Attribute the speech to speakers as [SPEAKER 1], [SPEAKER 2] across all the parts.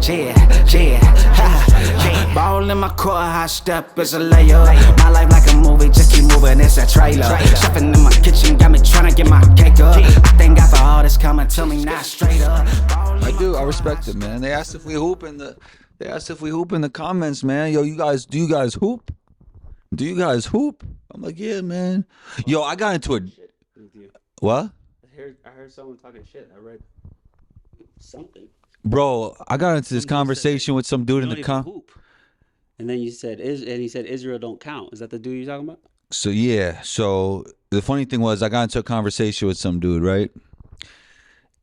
[SPEAKER 1] yeah, ha, yeah. Ball in my court, high step is a layup. My life like a movie, just keep moving, it's a trailer. Chefing in my kitchen, got me trying to get my cake up. I thank God for all this coming to me, not straight up.
[SPEAKER 2] I do, I respect it, man. They asked if we hoop in the comments, man. Yo, do you guys hoop? Do you guys hoop? I'm like, yeah, man. Yo, I got into a what?
[SPEAKER 3] I heard someone talking shit. I read something.
[SPEAKER 2] Bro, I got into this conversation with some dude in the
[SPEAKER 3] hoop. And then you said, he said Israel don't count. Is that the dude you're talking about?
[SPEAKER 2] So yeah, so the funny thing was I got into a conversation with some dude, right?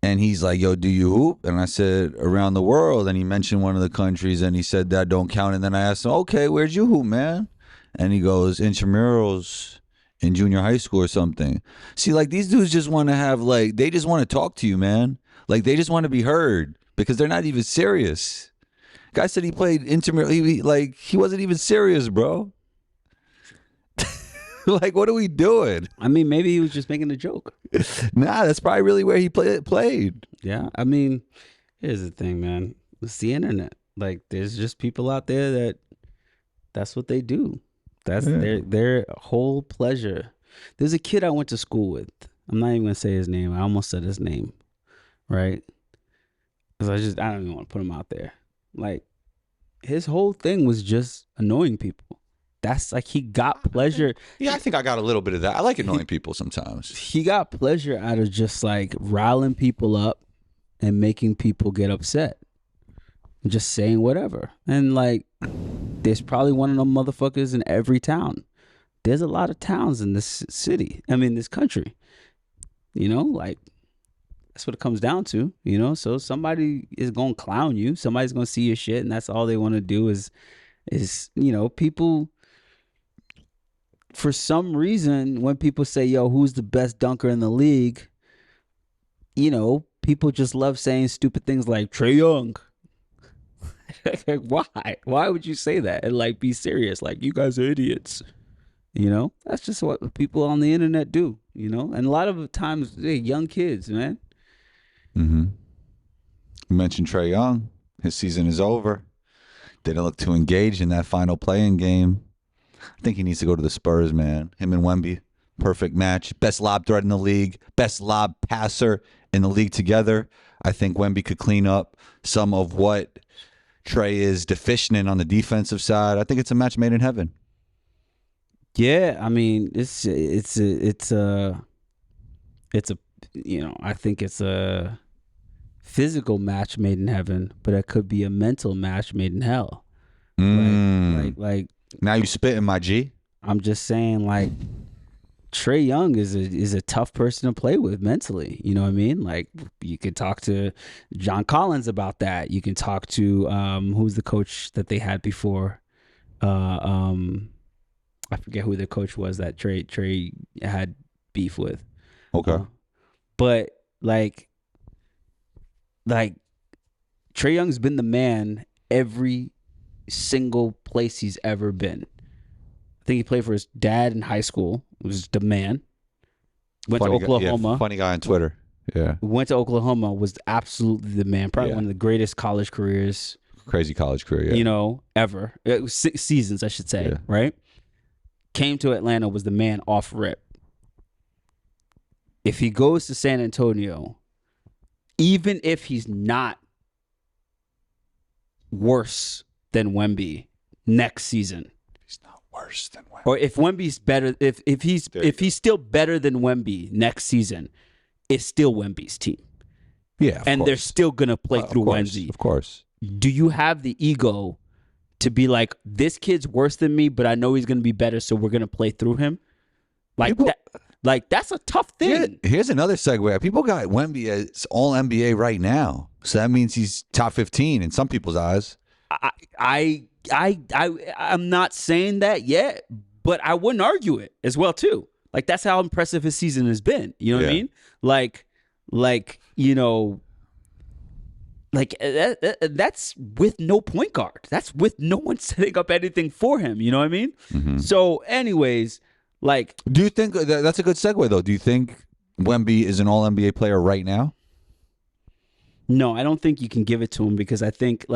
[SPEAKER 2] And he's like, yo, do you hoop? And I said, around the world. And he mentioned one of the countries and he said that don't count. And then I asked him, okay, where'd you hoop, man? And he goes, intramurals in junior high school or something. See, like these dudes just want to have they just want to talk to you, man. Like they just want to be heard because they're not even serious. Guy said he played intramural. He wasn't even serious, bro. Like, what are we doing?
[SPEAKER 3] I mean, maybe he was just making a joke.
[SPEAKER 2] Nah, that's probably really where he played.
[SPEAKER 3] Yeah, I mean, here's the thing, man. It's the internet. Like, there's just people out there that's what they do. That's their whole pleasure. There's a kid I went to school with. I'm not even gonna say his name. I almost said his name, right? Because I don't even want to put him out there. Like, his whole thing was just annoying people. That's like he got pleasure.
[SPEAKER 2] Yeah, I think I got a little bit of that. I like annoying people sometimes.
[SPEAKER 3] He got pleasure out of just like riling people up and making people get upset. Just saying whatever. And like, there's probably one of them motherfuckers in every town. There's a lot of towns in this city. I mean, this country. You know, like, that's what it comes down to, you know? So somebody is going to clown you. Somebody's going to see your shit, and that's all they want to do is, you know, people... For some reason, when people say, yo, who's the best dunker in the league, you know, people just love saying stupid things like Trae Young. Why? Why would you say that? And like, be serious. Like, you guys are idiots. You know, that's just what people on the internet do, you know? And a lot of times, they're young kids, man.
[SPEAKER 2] Mm-hmm. You mentioned Trae Young. His season is over. Didn't look too engaged in that final play-in game. I think he needs to go to the Spurs, man. Him and Wemby, perfect match. Best lob threat in the league. Best lob passer in the league together. I think Wemby could clean up some of what Trae is deficient in on the defensive side. I think it's a match made in heaven.
[SPEAKER 3] Yeah, I mean, it's a you know, I think it's a physical match made in heaven, but it could be a mental match made in hell. Like
[SPEAKER 2] now you spitting, my G.
[SPEAKER 3] I'm just saying, like, Trae Young is a tough person to play with mentally. You know what I mean? Like, you could talk to John Collins about that. You can talk to who's the coach that they had before. I forget who the coach was that Trae had beef with.
[SPEAKER 2] Okay.
[SPEAKER 3] But like Trae Young's been the man every single place he's ever been. I think he played for his dad in high school. Was the man. Went to Oklahoma.
[SPEAKER 2] Funny guy on Twitter. Yeah.
[SPEAKER 3] Went to Oklahoma. Was absolutely the man. Probably one of the greatest college careers.
[SPEAKER 2] Crazy college career. Yeah.
[SPEAKER 3] You know, ever. It was 6 seasons, I should say. Yeah. Right. Came to Atlanta. Was the man off rip. If he goes to San Antonio, even if he's not worse than Wemby next season.
[SPEAKER 2] He's not worse than Wemby.
[SPEAKER 3] Or if Wemby's better, if he's still better than Wemby next season, it's still Wemby's team.
[SPEAKER 2] Yeah,
[SPEAKER 3] and they're still gonna play through Wemby.
[SPEAKER 2] Of course.
[SPEAKER 3] Do you have the ego to be like, this kid's worse than me, but I know he's gonna be better, so we're gonna play through him? Like that. Like, that's a tough thing.
[SPEAKER 2] Here's another segue. People got Wemby as all NBA right now, so that means he's top 15 in some people's eyes.
[SPEAKER 3] I'm not saying that yet, but I wouldn't argue it as well too. Like, that's how impressive his season has been. You know what I mean? Like you know, like that's with no point guard. That's with no one setting up anything for him. You know what I mean? Mm-hmm. So, anyways, like,
[SPEAKER 2] do you think that's a good segue though? Do you think Wemby is an All NBA player right now?
[SPEAKER 3] No, I don't think you can give it to him because I think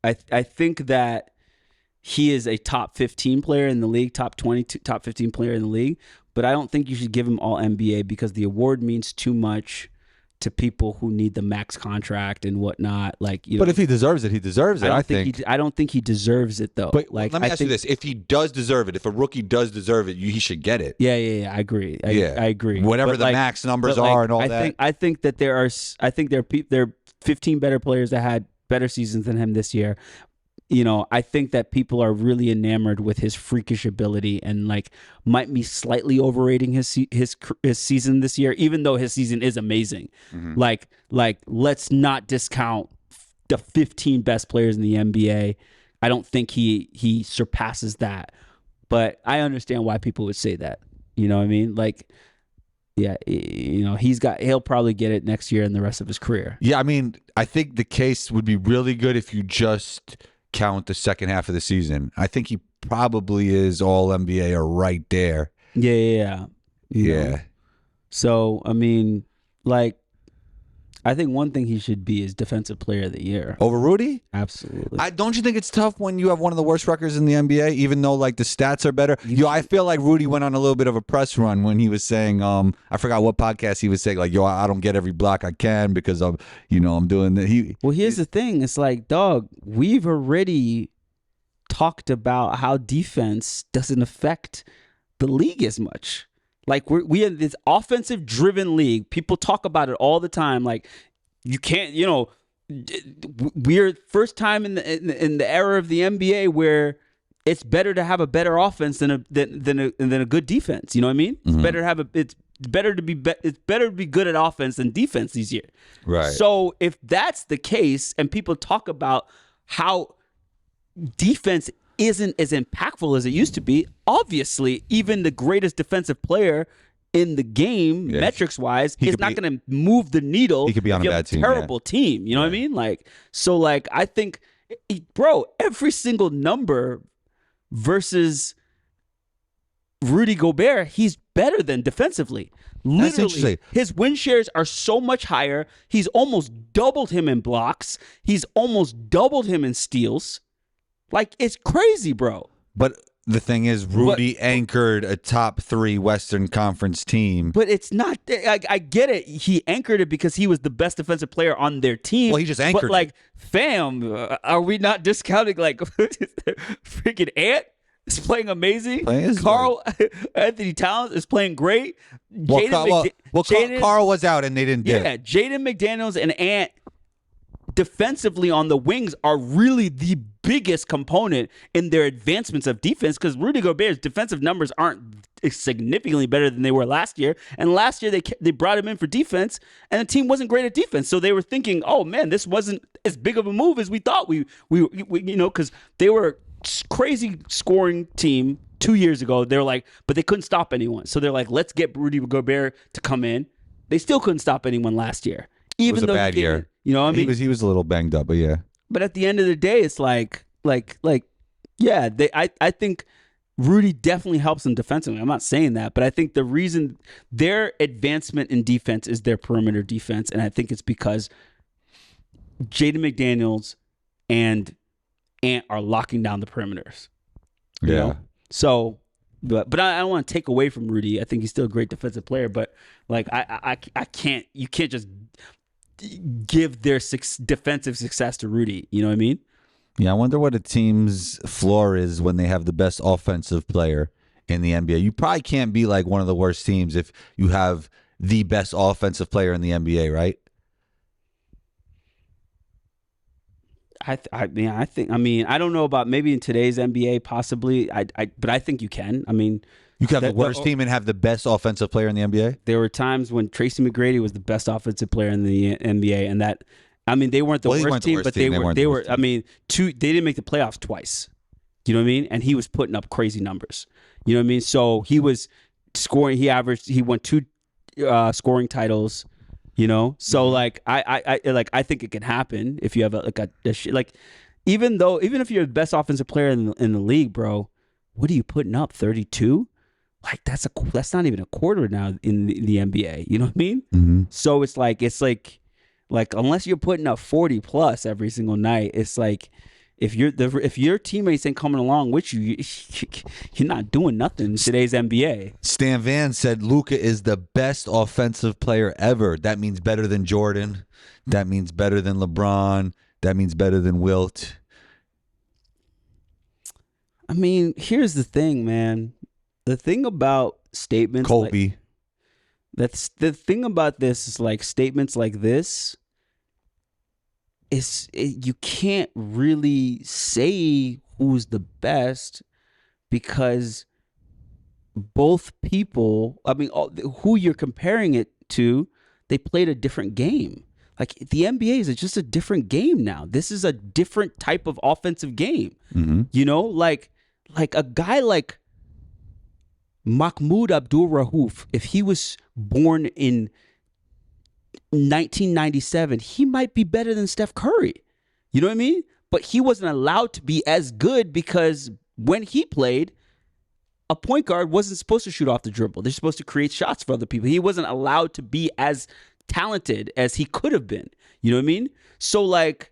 [SPEAKER 3] I think that he is a top 15 player in the league, top 20, top 15 player in the league. But I don't think you should give him all NBA because the award means too much to people who need the max contract and whatnot. Like, you know,
[SPEAKER 2] But if he deserves it, he deserves it. I think.
[SPEAKER 3] I don't think he deserves it though.
[SPEAKER 2] But
[SPEAKER 3] like,
[SPEAKER 2] let me
[SPEAKER 3] I
[SPEAKER 2] ask you
[SPEAKER 3] think-
[SPEAKER 2] this: if he does deserve it, if a rookie does deserve it, he should get it.
[SPEAKER 3] Yeah, I agree. I agree.
[SPEAKER 2] Whatever
[SPEAKER 3] But
[SPEAKER 2] the
[SPEAKER 3] like-
[SPEAKER 2] max numbers
[SPEAKER 3] but like,
[SPEAKER 2] are and all
[SPEAKER 3] I
[SPEAKER 2] that.
[SPEAKER 3] I think that there are 15 better players that had better seasons than him this year. You know, I think that people are really enamored with his freakish ability and like might be slightly overrating his season this year, even though his season is amazing.
[SPEAKER 2] Mm-hmm.
[SPEAKER 3] Like let's not discount the 15 best players in the NBA. I don't think he surpasses that, but I understand why people would say that. You know what I mean? Like, yeah, you know, he'll probably get it next year and the rest of his career.
[SPEAKER 2] Yeah, I mean, I think the case would be really good if you just count the second half of the season. I think he probably is all NBA or right there.
[SPEAKER 3] Yeah. You know?
[SPEAKER 2] Yeah.
[SPEAKER 3] So, I mean, like, I think one thing he should be is Defensive Player of the Year.
[SPEAKER 2] Over Rudy?
[SPEAKER 3] Absolutely.
[SPEAKER 2] Don't you think it's tough when you have one of the worst records in the NBA, even though like the stats are better? I feel like Rudy went on a little bit of a press run when he was saying, I forgot what podcast he was saying, like, I don't get every block I can because I'm doing that.
[SPEAKER 3] Well, here's the thing. It's like, dog, we've already talked about how defense doesn't affect the league as much. Like we have this offensive driven league. People talk about it all the time. Like you can't, we're first time in the era of the NBA where it's better to have a better offense than a good defense. You know what I mean?
[SPEAKER 2] Mm-hmm.
[SPEAKER 3] It's better to be good at offense than defense these years.
[SPEAKER 2] Right.
[SPEAKER 3] So if that's the case, and people talk about how defense isn't as impactful as it used to be, obviously, even the greatest defensive player in the game, metrics wise, is not going to move the needle.
[SPEAKER 2] He could be on
[SPEAKER 3] if you
[SPEAKER 2] a
[SPEAKER 3] have
[SPEAKER 2] bad team,
[SPEAKER 3] terrible team. You know what I mean? Like, so, like, I think, bro, every single number versus Rudy Gobert, he's better than defensively. Literally,
[SPEAKER 2] interesting.
[SPEAKER 3] his win shares are so much higher. He's almost doubled him in blocks. He's almost doubled him in steals. Like, it's crazy, bro.
[SPEAKER 2] But the thing is, Rudy anchored a top 3 Western Conference team.
[SPEAKER 3] But it's not. I get it. He anchored it because he was the best defensive player on their team.
[SPEAKER 2] Well, he just anchored
[SPEAKER 3] But like, fam, are we not discounting like freaking Ant is playing amazing? Carl Anthony Towns is playing great.
[SPEAKER 2] Carl was out and they didn't dip.
[SPEAKER 3] Yeah, Jaden McDaniels and Ant defensively on the wings are really the biggest component in their advancements of defense because Rudy Gobert's defensive numbers aren't significantly better than they were last year. And last year they brought him in for defense and the team wasn't great at defense. So they were thinking, oh man, this wasn't as big of a move as we thought we because they were crazy scoring team 2 years ago. They were like, but they couldn't stop anyone. So they're like, let's get Rudy Gobert to come in. They still couldn't stop anyone last year.
[SPEAKER 2] It was a bad year.
[SPEAKER 3] You know what I mean?
[SPEAKER 2] He was a little banged up, but yeah.
[SPEAKER 3] But at the end of the day, it's like, yeah, I think Rudy definitely helps them defensively. I'm not saying that, but I think the reason their advancement in defense is their perimeter defense, and I think it's because Jaden McDaniels and Ant are locking down the perimeters. You know? So, but I don't want to take away from Rudy. I think he's still a great defensive player, but like I can't. You can't just give their defensive success to Rudy. You know what I mean?
[SPEAKER 2] Yeah, I wonder what a team's floor is when they have the best offensive player in the NBA. You probably can't be like one of the worst teams if you have the best offensive player in the NBA, right?
[SPEAKER 3] I mean, I don't know about maybe in today's NBA, possibly. But I think you can. I mean,
[SPEAKER 2] you can have the worst team and have the best offensive player in the NBA.
[SPEAKER 3] There were times when Tracy McGrady was the best offensive player in the NBA, and that, I mean, they weren't the worst team, but they were. I mean, they didn't make the playoffs twice. You know what I mean? And he was putting up crazy numbers. You know what I mean? So he was scoring. He won 2 scoring titles. You know, so like I think it can happen if you have even if you're the best offensive player in the league, bro. What are you putting up? 32? Like that's not even a quarter now in the NBA. You know what I mean?
[SPEAKER 2] Mm-hmm.
[SPEAKER 3] So it's like Like unless you're putting up 40 plus every single night, it's like if your teammates ain't coming along with you, you're not doing nothing in today's NBA.
[SPEAKER 2] Stan Van said Luka is the best offensive player ever. That means better than Jordan. That means better than LeBron. That means better than Wilt.
[SPEAKER 3] I mean, here's the thing, man. The thing about statements
[SPEAKER 2] Kobe.
[SPEAKER 3] that's the thing about this is like statements like this you can't really say who's the best because both people, I mean, who you're comparing it to, they played a different game. Like the NBA is just a different game now. This is a different type of offensive game.
[SPEAKER 2] Mm-hmm.
[SPEAKER 3] You know, like a guy like Mahmoud Abdul-Rauf, if he was born in 1997, he might be better than Steph Curry. You know what I mean? But he wasn't allowed to be as good because when he played, a point guard wasn't supposed to shoot off the dribble. They're supposed to create shots for other people. He wasn't allowed to be as talented as he could have been. You know what I mean? So like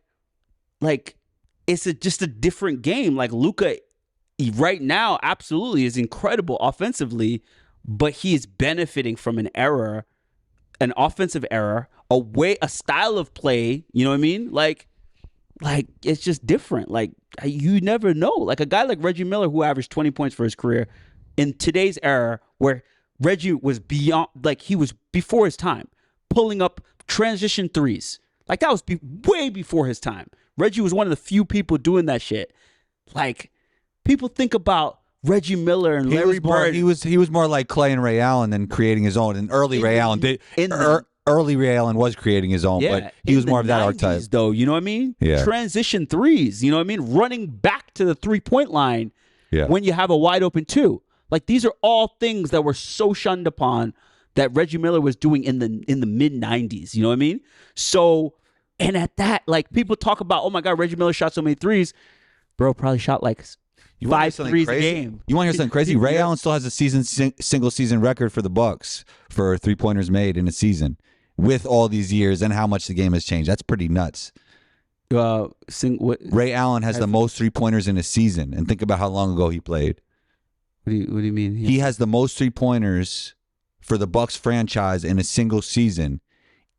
[SPEAKER 3] it's just a different game. Like Luka right now absolutely is incredible offensively, but he is benefiting from an offensive error, a style of play, you know what I mean? Like it's just different. Like you never know. Like a guy like Reggie Miller who averaged 20 points for his career in today's era where Reggie was beyond, like he was before his time, pulling up transition threes. Like that was way before his time. Reggie was one of the few people doing that shit. Like people think about Reggie Miller and Larry Bird.
[SPEAKER 2] He was more like Clay and Ray Allen than creating his own. And early Ray Allen did. Early Ray Allen was creating his own, but he was more of that archetype.
[SPEAKER 3] Though, you know what I mean?
[SPEAKER 2] Yeah.
[SPEAKER 3] Transition threes, you know what I mean? Running back to the 3-point line when you have a wide open two. Like these are all things that were so shunned upon that Reggie Miller was doing in the mid 90s. You know what I mean? So, and at that, like people talk about, oh my God, Reggie Miller shot so many threes. Bro probably shot like 5 threes a game.
[SPEAKER 2] You want to hear something crazy? Ray Allen still has a single season record for the Bucks for 3-pointers made in a season with all these years and how much the game has changed. That's pretty nuts. Ray Allen has the most 3-pointers in a season, and think about how long ago he played.
[SPEAKER 3] What do you mean?
[SPEAKER 2] He has the most 3-pointers for the Bucks franchise in a single season,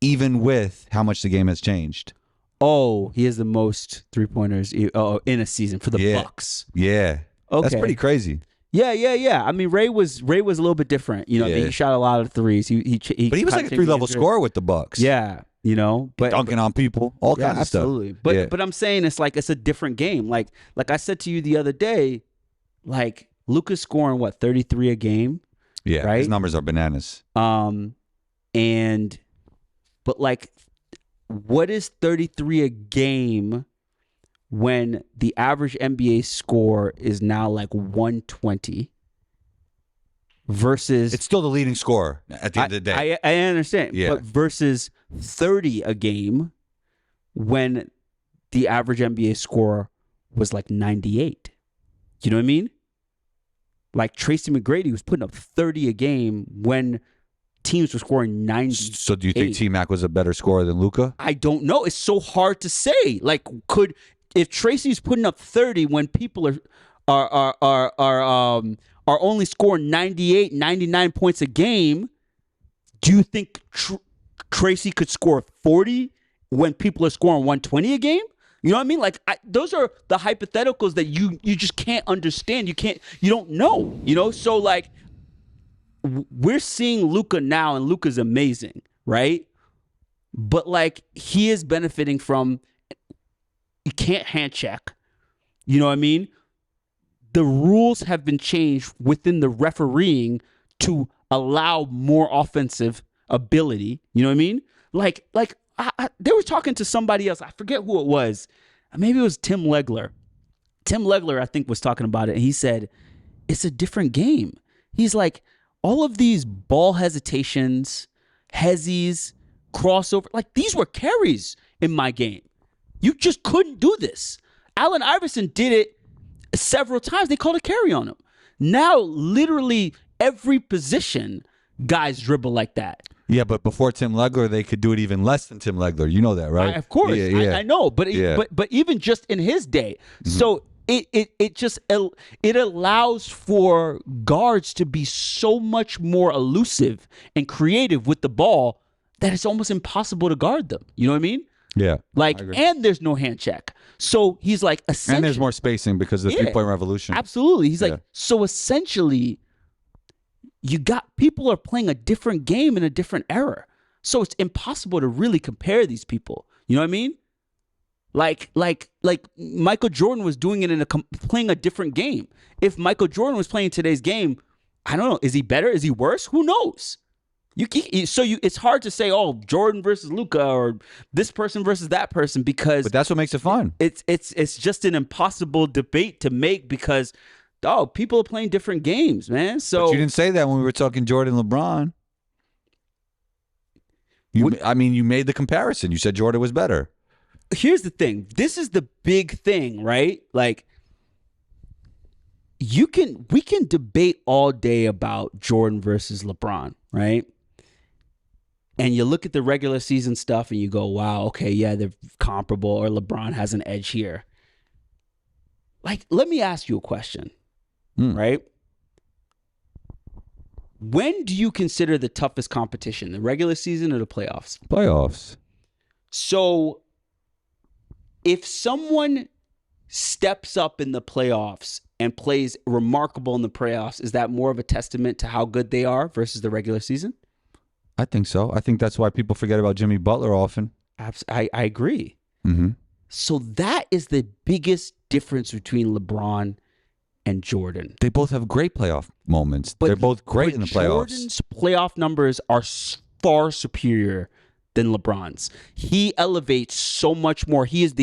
[SPEAKER 2] even with how much the game has changed.
[SPEAKER 3] Oh, he has the most 3-pointers in a season for the Bucks.
[SPEAKER 2] Yeah.
[SPEAKER 3] Okay.
[SPEAKER 2] That's pretty crazy.
[SPEAKER 3] Yeah. I mean, Ray was a little bit different. You know, he shot a lot of threes. But
[SPEAKER 2] he was like a 3-level scorer with the Bucks.
[SPEAKER 3] Yeah, you know, but
[SPEAKER 2] dunking on people, all kinds of stuff.
[SPEAKER 3] Absolutely. But I'm saying it's a different game. Like I said to you the other day, like Luka's scoring 33 a game.
[SPEAKER 2] Yeah,
[SPEAKER 3] right?
[SPEAKER 2] His numbers are bananas.
[SPEAKER 3] But like, what is 33 a game when the average NBA score is now like 120 versus...
[SPEAKER 2] It's still the leading scorer at the end of the day.
[SPEAKER 3] I understand.
[SPEAKER 2] Yeah.
[SPEAKER 3] But versus 30 a game when the average NBA score was like 98. You know what I mean? Like Tracy McGrady was putting up 30 a game when teams were scoring 90.
[SPEAKER 2] So do you think T-Mac was a better scorer than Luka?
[SPEAKER 3] I don't know. It's so hard to say. Like, if Tracy's putting up 30 when people are only scoring 98, 99 points a game, do you think Tracy could score 40 when people are scoring 120 a game? You know what I mean? Like those are the hypotheticals that you just can't understand. You don't know. You know, so like we're seeing Luka now, and Luka's amazing, right? But like he is benefiting from, you can't hand check. You know what I mean? The rules have been changed within the refereeing to allow more offensive ability. You know what I mean? Like they were talking to somebody else. I forget who it was. Maybe it was Tim Legler. Tim Legler, I think, was talking about it. And he said, it's a different game. He's like, all of these ball hesitations, hezzies, crossover, like these were carries in my game. You just couldn't do this. Allen Iverson did it several times. They called a carry on him. Now, literally every position, guys dribble like that.
[SPEAKER 2] Yeah, but before Tim Legler, they could do it even less than Tim Legler. You know that, right?
[SPEAKER 3] Of course,
[SPEAKER 2] Yeah.
[SPEAKER 3] I know, but but even just in his day, so it just it allows for guards to be so much more elusive and creative with the ball that it's almost impossible to guard them. You know what I mean?
[SPEAKER 2] Yeah.
[SPEAKER 3] Like,
[SPEAKER 2] I agree.
[SPEAKER 3] and there's no hand check, so he's like essentially,
[SPEAKER 2] And there's more spacing because of the
[SPEAKER 3] Yeah.
[SPEAKER 2] 3-point revolution.
[SPEAKER 3] Absolutely, he's
[SPEAKER 2] Yeah.
[SPEAKER 3] like, so essentially, you got people are playing a different game in a different era. So it's impossible to really compare these people. You know what I mean? Like Michael Jordan was doing it playing a different game. If Michael Jordan was playing today's game, I don't know. Is he better? Is he worse? Who knows? It's hard to say, oh, Jordan versus Luka or this person versus that person, because
[SPEAKER 2] But that's what makes it fun.
[SPEAKER 3] it's just an impossible debate to make because people are playing different games, man. So
[SPEAKER 2] But you didn't say that when we were talking Jordan LeBron. You made the comparison. You said Jordan was better.
[SPEAKER 3] here's the thing. This is the big thing, right? Like we can debate all day about Jordan versus LeBron, right? And you look at the regular season stuff and you go, wow, okay, yeah, they're comparable, or LeBron has an edge here. Like, let me ask you a question, right? When do you consider the toughest competition, the regular season or the playoffs?
[SPEAKER 2] Playoffs.
[SPEAKER 3] So if someone steps up in the playoffs and plays remarkable in the playoffs, is that more of a testament to how good they are versus the regular season?
[SPEAKER 2] I think so. I think that's why people forget about Jimmy Butler often.
[SPEAKER 3] I agree.
[SPEAKER 2] Mm-hmm.
[SPEAKER 3] So that is the biggest difference between LeBron and Jordan.
[SPEAKER 2] They both have great playoff moments. They're both great in the playoffs.
[SPEAKER 3] Jordan's playoff numbers are far superior than LeBron's. He elevates so much more. He is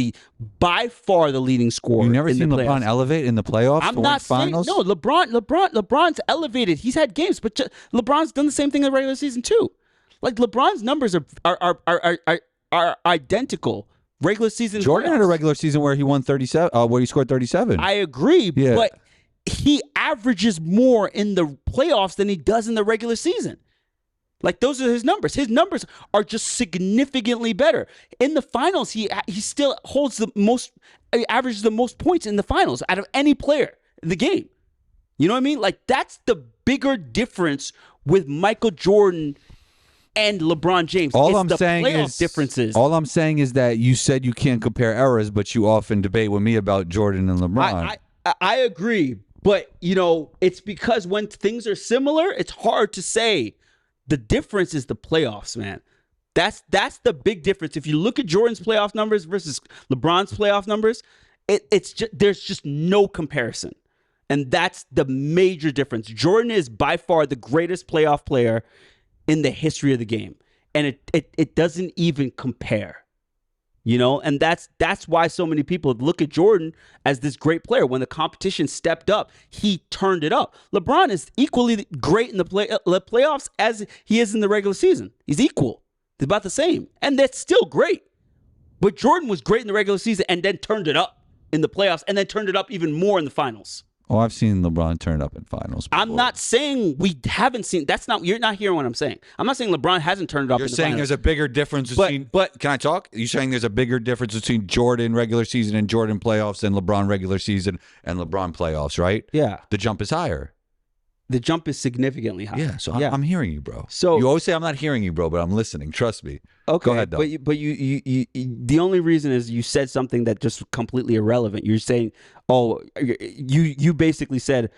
[SPEAKER 3] by far the leading scorer.
[SPEAKER 2] You've never
[SPEAKER 3] in
[SPEAKER 2] seen
[SPEAKER 3] the
[SPEAKER 2] LeBron
[SPEAKER 3] playoffs.
[SPEAKER 2] elevate in the playoffs?
[SPEAKER 3] I'm
[SPEAKER 2] or
[SPEAKER 3] not
[SPEAKER 2] in finals?
[SPEAKER 3] saying no. LeBron's elevated. He's had games, but LeBron's done the same thing in the regular season too. Like LeBron's numbers are identical. Regular season.
[SPEAKER 2] Jordan had a
[SPEAKER 3] playoffs.
[SPEAKER 2] regular season where he won 37, where he scored 37.
[SPEAKER 3] I agree,
[SPEAKER 2] Yeah.
[SPEAKER 3] but he averages more in the playoffs than he does in the regular season. Like, those are his numbers. His numbers are just significantly better. In the finals, he still holds averages the most points in the finals out of any player in the game. You know what I mean? Like, that's the bigger difference with Michael Jordan and LeBron James.
[SPEAKER 2] All
[SPEAKER 3] It's
[SPEAKER 2] I'm
[SPEAKER 3] the
[SPEAKER 2] saying
[SPEAKER 3] playoff
[SPEAKER 2] is
[SPEAKER 3] differences.
[SPEAKER 2] All I'm saying is that you said you can't compare eras, but you often debate with me about Jordan and LeBron.
[SPEAKER 3] I agree, but it's because when things are similar, it's hard to say. The difference is the playoffs, man. That's the big difference. If you look at Jordan's playoff numbers versus LeBron's playoff numbers, there's just no comparison, and that's the major difference. Jordan is by far the greatest playoff player in the history of the game, and it doesn't even compare. And that's why so many people look at Jordan as this great player. When the competition stepped up, he turned it up. LeBron is equally great in the playoffs as he is in the regular season. He's equal. They're about the same. And that's still great. But Jordan was great in the regular season and then turned it up in the playoffs and then turned it up even more in the finals.
[SPEAKER 2] Oh, I've seen LeBron turn up in finals before.
[SPEAKER 3] I'm not saying we haven't seen. You're not hearing what I'm saying. I'm not saying LeBron hasn't turned it up.
[SPEAKER 2] You're
[SPEAKER 3] in the
[SPEAKER 2] saying
[SPEAKER 3] finals.
[SPEAKER 2] there's a bigger difference between.
[SPEAKER 3] But
[SPEAKER 2] can I talk? You're saying there's a bigger difference between Jordan regular season and Jordan playoffs than LeBron regular season and LeBron playoffs, right?
[SPEAKER 3] Yeah.
[SPEAKER 2] The jump is higher.
[SPEAKER 3] The jump is significantly higher.
[SPEAKER 2] Yeah. So I'm hearing you, bro.
[SPEAKER 3] So-
[SPEAKER 2] you always say I'm not hearing you, bro, but I'm listening. Trust me.
[SPEAKER 3] Okay,
[SPEAKER 2] Go ahead, though.
[SPEAKER 3] but you the only reason is you said something that just completely irrelevant. You're saying, oh, you basically said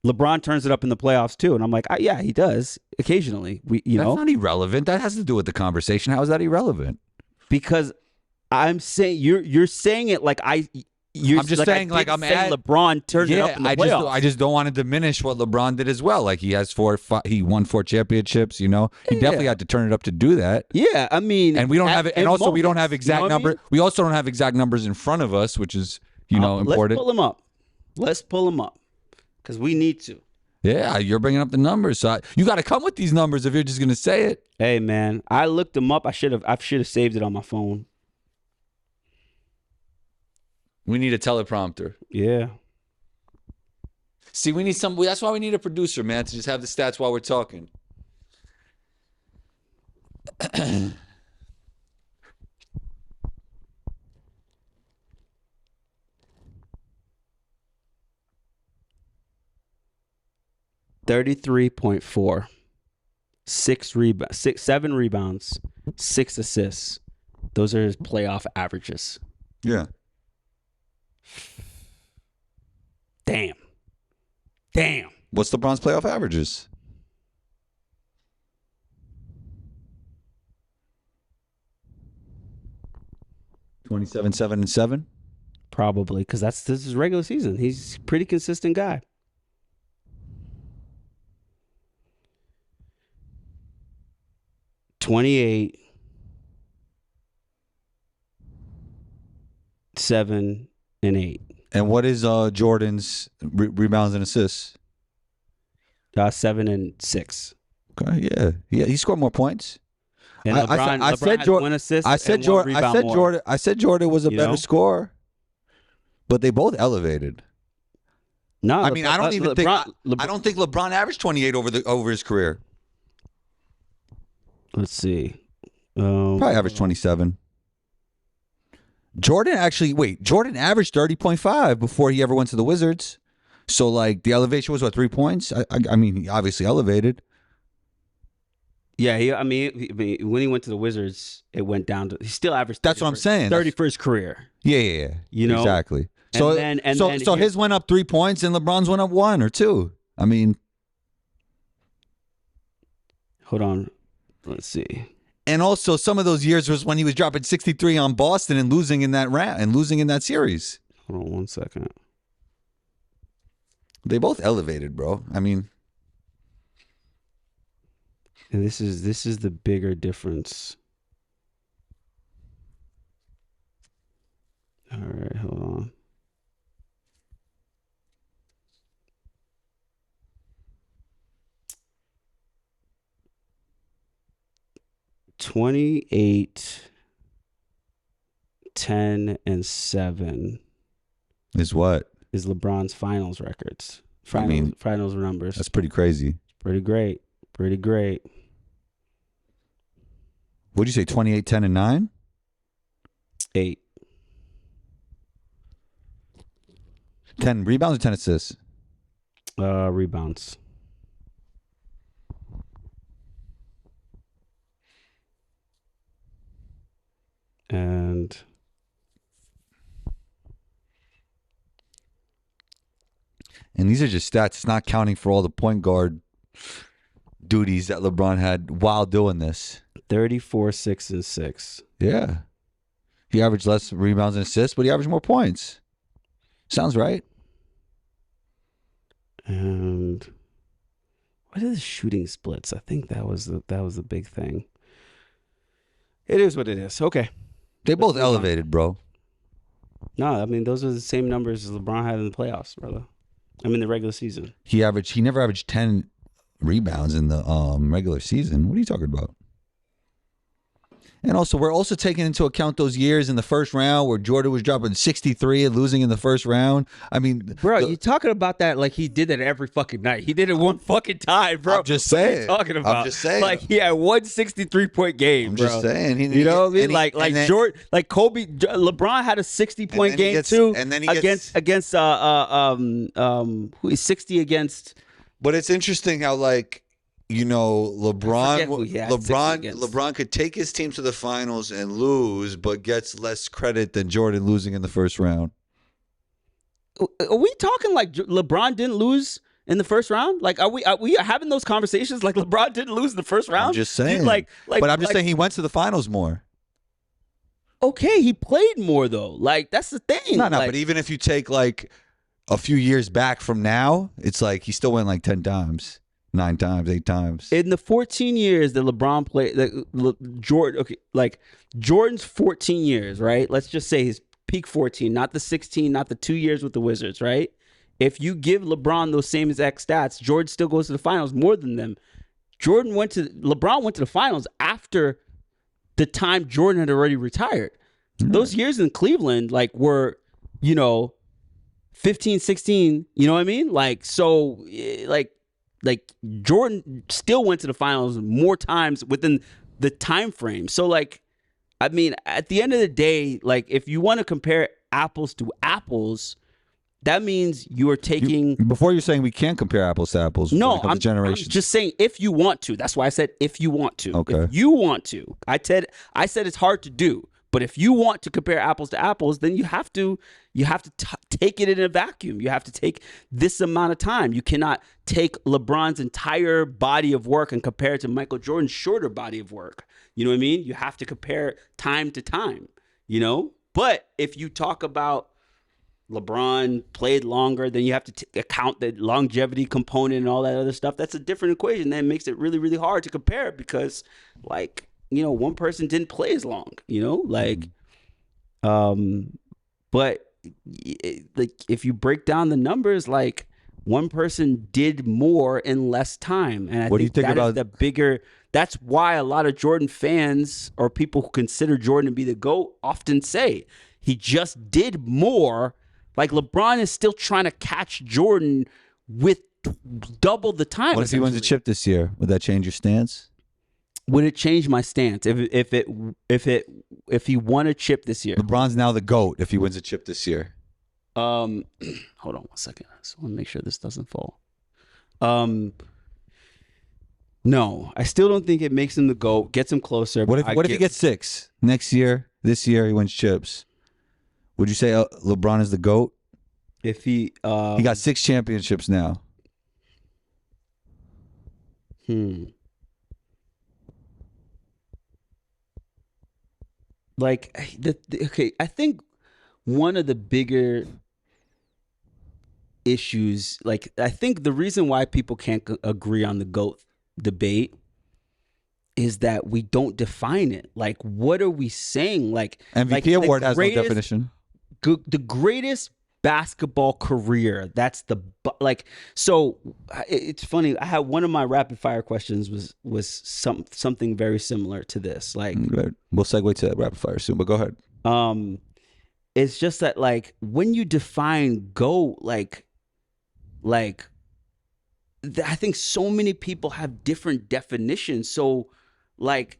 [SPEAKER 3] LeBron turns it up in the playoffs too, and I'm like, yeah, he does occasionally.
[SPEAKER 2] That's not irrelevant. That has to do with the conversation. How is that irrelevant?
[SPEAKER 3] Because I'm saying you're saying it like I'm
[SPEAKER 2] just saying, like, I'm
[SPEAKER 3] saying
[SPEAKER 2] at-
[SPEAKER 3] LeBron turned it up in the playoffs.
[SPEAKER 2] I just don't want to diminish what LeBron did as well. Like he won 4 championships. He definitely had to turn it up to do that.
[SPEAKER 3] Yeah, I mean,
[SPEAKER 2] And we don't have it. And also, we don't have
[SPEAKER 3] moments,
[SPEAKER 2] exact
[SPEAKER 3] you know what I
[SPEAKER 2] numbers.
[SPEAKER 3] mean?
[SPEAKER 2] We also don't have exact numbers in front of us, which is important.
[SPEAKER 3] Let's pull them up because we need to.
[SPEAKER 2] Yeah, you're bringing up the numbers. So you got to come with these numbers if you're just going to say it.
[SPEAKER 3] Hey man, I looked them up. I should have saved it on my phone.
[SPEAKER 2] We need a teleprompter.
[SPEAKER 3] Yeah.
[SPEAKER 2] See, we need some. That's why we need a producer, man, to just have the stats while we're talking.
[SPEAKER 3] $33.4. 7 rebounds, 6 assists. Those are his playoff averages.
[SPEAKER 2] Yeah.
[SPEAKER 3] Damn.
[SPEAKER 2] What's LeBron's playoff averages? $27, 7, and 7.
[SPEAKER 3] Probably, because this is regular season. He's a pretty consistent guy. $28, 7, and 8.
[SPEAKER 2] And what is Jordan's rebounds and assists?
[SPEAKER 3] 7 and 6.
[SPEAKER 2] Okay, yeah, he scored more points.
[SPEAKER 3] And LeBron
[SPEAKER 2] said
[SPEAKER 3] has
[SPEAKER 2] Jordan.
[SPEAKER 3] 1 assist.
[SPEAKER 2] I said
[SPEAKER 3] and 1 rebound more.
[SPEAKER 2] I said Jordan was a better
[SPEAKER 3] know?
[SPEAKER 2] scorer, but they both elevated.
[SPEAKER 3] No,
[SPEAKER 2] I mean, I don't even think I
[SPEAKER 3] LeBron,
[SPEAKER 2] don't think LeBron averaged 28 over his career.
[SPEAKER 3] Let's see.
[SPEAKER 2] Probably averaged 27. Jordan averaged 30.5 before he ever went to the Wizards. So like the elevation was 3 points. I mean, he obviously elevated.
[SPEAKER 3] Yeah, I mean, when he went to the Wizards, it went down to he still averaged.
[SPEAKER 2] That's what I'm saying.
[SPEAKER 3] 30 for his career.
[SPEAKER 2] Yeah.
[SPEAKER 3] You know?
[SPEAKER 2] Exactly. So
[SPEAKER 3] then
[SPEAKER 2] his went up 3 points and LeBron's went up 1 or 2. I mean,
[SPEAKER 3] hold on. Let's see.
[SPEAKER 2] and also some of those years was when he was dropping 63 on Boston and losing in that round and losing in that series.
[SPEAKER 3] Hold on 1 second.
[SPEAKER 2] They both elevated, bro. I mean,
[SPEAKER 3] And this is the bigger difference. All right, hold on. $28, 10, and 7
[SPEAKER 2] is what?
[SPEAKER 3] is LeBron's finals records. Finals numbers.
[SPEAKER 2] That's pretty crazy.
[SPEAKER 3] Pretty great. Pretty great.
[SPEAKER 2] What'd you say, 28, 10, and 9?
[SPEAKER 3] 8.
[SPEAKER 2] 10 rebounds or 10 assists?
[SPEAKER 3] Rebounds. And
[SPEAKER 2] these are just stats. It's not counting for all the point guard duties that LeBron had while doing this.
[SPEAKER 3] 34, 6, and 6.
[SPEAKER 2] Yeah. He averaged less rebounds and assists, but he averaged more points. Sounds right.
[SPEAKER 3] And what are the shooting splits? I think that was the big thing. It is what it is. Okay.
[SPEAKER 2] They both elevated, bro.
[SPEAKER 3] No, I mean those are the same numbers as LeBron had in the playoffs, brother. I mean the regular season.
[SPEAKER 2] He never averaged 10 rebounds in the regular season. What are you talking about? And also, we're also taking into account those years in the first round where Jordan was dropping 63 and losing in the first round. I mean,
[SPEAKER 3] bro, you talking about that like he did that every fucking night. He did it one fucking time, bro.
[SPEAKER 2] I'm just saying.
[SPEAKER 3] What are you talking about?
[SPEAKER 2] I'm just saying.
[SPEAKER 3] Like he had 163-point game,
[SPEAKER 2] I'm
[SPEAKER 3] bro.
[SPEAKER 2] just saying.
[SPEAKER 3] You know what I mean? Jordan, like Kobe, LeBron had a 60-point game too.
[SPEAKER 2] And then he
[SPEAKER 3] against 60 against.
[SPEAKER 2] But it's interesting how LeBron could take his team to the finals and lose, but gets less credit than Jordan losing in the first round.
[SPEAKER 3] Are we talking like LeBron didn't lose in the first round? Like, are we having those conversations like LeBron didn't lose in the first round?
[SPEAKER 2] I'm just saying. But I'm just saying he went to the finals more.
[SPEAKER 3] Okay, he played more though. Like that's the thing.
[SPEAKER 2] No, but even if you take like a few years back from now, it's like he still went like 10 times. 9 times, 8 times.
[SPEAKER 3] In the 14 years that LeBron played, Jordan's 14 years, right? Let's just say his peak 14, not the 16, not the 2 years with the Wizards, right? If you give LeBron those same exact stats, Jordan still goes to the finals more than them. LeBron went to the finals after the time Jordan had already retired. Mm-hmm. Those years in Cleveland, were, 15, 16, you know what I mean? Jordan still went to the finals more times within the time frame. So like, I mean, at the end of the day, like if you want to compare apples to apples, that means you are taking.
[SPEAKER 2] Before you're saying we can't compare apples to apples.
[SPEAKER 3] No,
[SPEAKER 2] when it comes to
[SPEAKER 3] I'm
[SPEAKER 2] generations.
[SPEAKER 3] just saying if you want to. That's why I said if you want to.
[SPEAKER 2] Okay.
[SPEAKER 3] If you want to. I said it's hard to do. But if you want to compare apples to apples, then you have to take it in a vacuum. You have to take this amount of time. You cannot take LeBron's entire body of work and compare it to Michael Jordan's shorter body of work. You know what I mean? You have to compare time to time, you know? But if you talk about LeBron played longer, then you have to account the longevity component and all that other stuff. That's a different equation. That makes it really, really hard to compare because, like, you know, one person didn't play as long, you know, like, but like if you break down the numbers, like one person did more in less time. And I
[SPEAKER 2] What do you think
[SPEAKER 3] that
[SPEAKER 2] about
[SPEAKER 3] is the bigger, that's why a lot of Jordan fans or people who consider Jordan to be the GOAT often say he just did more. Like LeBron is still trying to catch Jordan with double the time.
[SPEAKER 2] What if he wins a chip this year? Would that change your stance?
[SPEAKER 3] Would it change my stance if he won a chip this year?
[SPEAKER 2] LeBron's now the GOAT if he wins a chip this year.
[SPEAKER 3] Hold on 1 second. I just want to make sure this doesn't fall. No, I still don't think it makes him the GOAT. Gets him closer.
[SPEAKER 2] What if he gets 6 next year? This year he wins chips. Would you say LeBron is the GOAT?
[SPEAKER 3] If he
[SPEAKER 2] got 6 championships now.
[SPEAKER 3] Like okay, I think one of the bigger issues, like I think the reason why people can't agree on the GOAT debate is that we don't define it. Like, what are we saying? Like
[SPEAKER 2] MVP award has no definition.
[SPEAKER 3] The greatest basketball career. That's the like. So it's funny. I had one of my rapid fire questions was something very similar to this. Like,
[SPEAKER 2] we'll segue to rapid fire soon, but go ahead.
[SPEAKER 3] It's just that like when you define GOAT, like I think so many people have different definitions. So like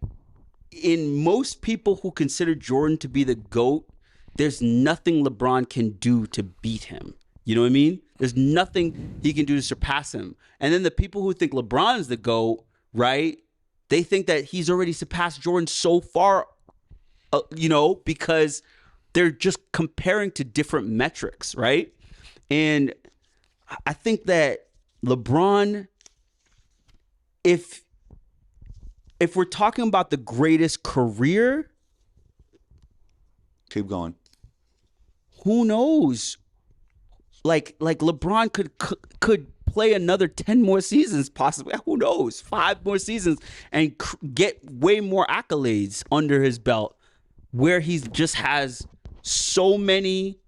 [SPEAKER 3] in most people who consider Jordan to be the GOAT, there's nothing LeBron can do to beat him. You know what I mean? There's nothing he can do to surpass him. And then the people who think LeBron's the GOAT, right? They think that he's already surpassed Jordan so far, you know, because they're just comparing to different metrics, right? And I think that LeBron, if we're talking about the greatest career,
[SPEAKER 2] keep going.
[SPEAKER 3] Who knows? Like LeBron could play another 10 more seasons, possibly. Who knows? 5 more seasons and get way more accolades under his belt, where he just has so many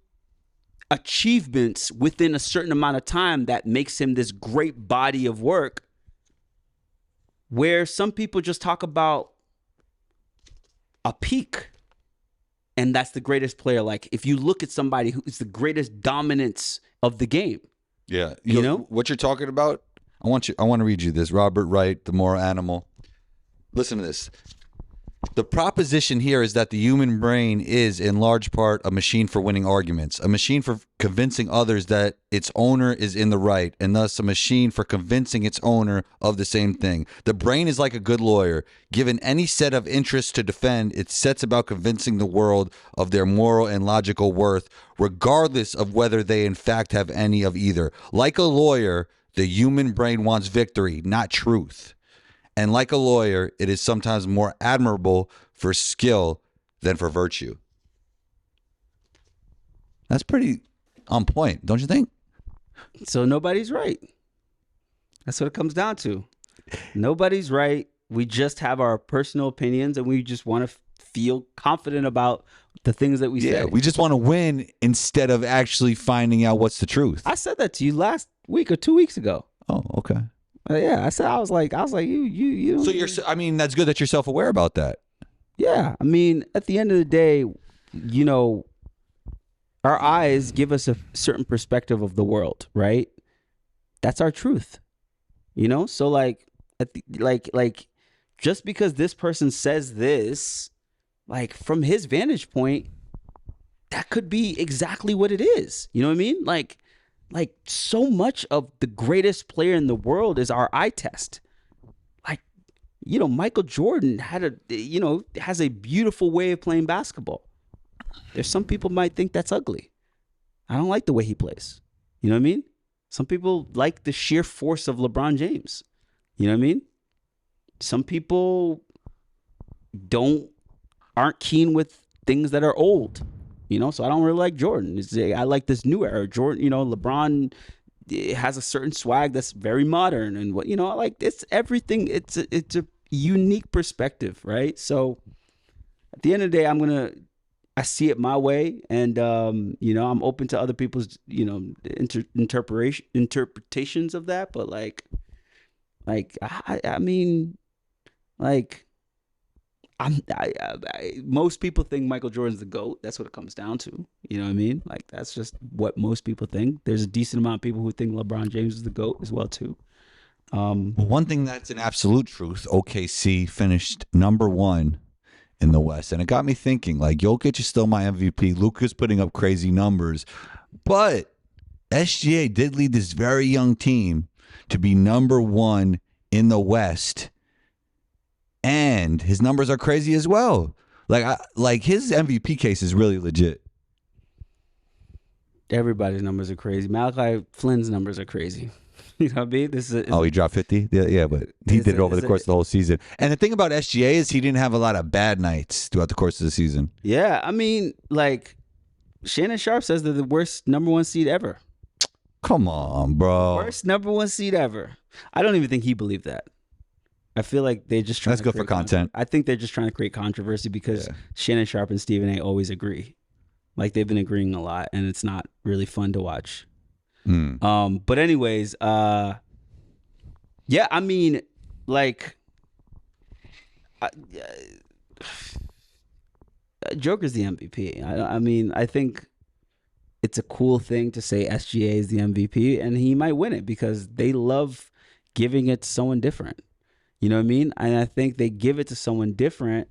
[SPEAKER 3] achievements within a certain amount of time that makes him this great body of work, where some people just talk about a peak. And that's the greatest player. Like, if you look at somebody who is the greatest dominance of the game.
[SPEAKER 2] Yeah.
[SPEAKER 3] You know?
[SPEAKER 2] What you're talking about, I want to read you this. Robert Wright, The Moral Animal. Listen to this. The proposition here is that the human brain is, in large part, a machine for winning arguments, a machine for convincing others that its owner is in the right, and thus a machine for convincing its owner of the same thing. The brain is like a good lawyer. Given any set of interests to defend, it sets about convincing the world of their moral and logical worth, regardless of whether they in fact have any of either. Like a lawyer, the human brain wants victory, not truth. And like a lawyer, it is sometimes more admirable for skill than for virtue. That's pretty on point, don't you think?
[SPEAKER 3] So nobody's right. That's what it comes down to. Nobody's right. We just have our personal opinions, and we just want to feel confident about the things that we say.
[SPEAKER 2] Yeah, we just want to win instead of actually finding out what's the truth.
[SPEAKER 3] I said that to you last week or 2 weeks ago.
[SPEAKER 2] Oh, okay.
[SPEAKER 3] Yeah, I was like, you.
[SPEAKER 2] So I mean, that's good that you're self-aware about that.
[SPEAKER 3] Yeah, I mean, at the end of the day, you know, our eyes give us a certain perspective of the world, right? That's our truth, you know. So like, just because this person says this, like from his vantage point, that could be exactly what it is. You know what I mean? Like so much of the greatest player in the world is our eye test. Like, Michael Jordan has a beautiful way of playing basketball. There's some people might think that's ugly. I don't like the way he plays. You know what I mean? Some people like the sheer force of LeBron James. You know what I mean? Some people aren't keen with things that are old. So I don't really like Jordan. I like this new era. Jordan, LeBron has a certain swag that's very modern, and I like it's everything. It's a unique perspective, right? So at the end of the day, I see it my way, and I'm open to other people's interpretations of that. But most people think Michael Jordan's the GOAT. That's what it comes down to. You know what I mean? Like, that's just what most people think. There's a decent amount of people who think LeBron James is the GOAT as well too.
[SPEAKER 2] One thing that's an absolute truth: OKC finished number 1 in the West, and it got me thinking. Like, Jokic is still my MVP. Luka's putting up crazy numbers, but SGA did lead this very young team to be number 1 in the West. And his numbers are crazy as well. Like his MVP case is really legit.
[SPEAKER 3] Everybody's numbers are crazy. Malachi Flynn's numbers are crazy. You know what I mean?
[SPEAKER 2] He dropped 50? Yeah, but he did it over the course of the whole season. And the thing about SGA is he didn't have a lot of bad nights throughout the course of the season.
[SPEAKER 3] Yeah, I mean, like, Shannon Sharp says they're the worst number 1 seed ever.
[SPEAKER 2] Come on, bro.
[SPEAKER 3] Worst number 1 seed ever. I don't even think he believed that. I feel like they're just trying
[SPEAKER 2] That's good for content.
[SPEAKER 3] I think they're just trying to create controversy because Shannon Sharp and Stephen A always agree. Like, they've been agreeing a lot, and it's not really fun to watch. But anyways, yeah, I mean, like, Joker's the MVP. I mean, I think it's a cool thing to say SGA is the MVP, and he might win it because they love giving it to someone different. You know what I mean? And I think they give it to someone different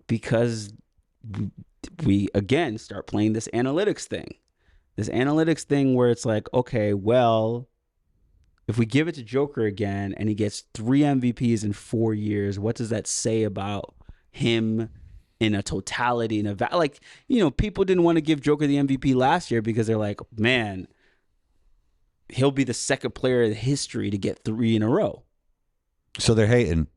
[SPEAKER 3] because we again start playing this analytics thing. This analytics thing where it's like, okay, well, if we give it to Joker again and he gets 3 MVPs in 4 years, what does that say about him in a totality? People didn't want to give Joker the MVP last year because they're like, man, he'll be the second player in history to get 3 in a row.
[SPEAKER 2] So they're hating.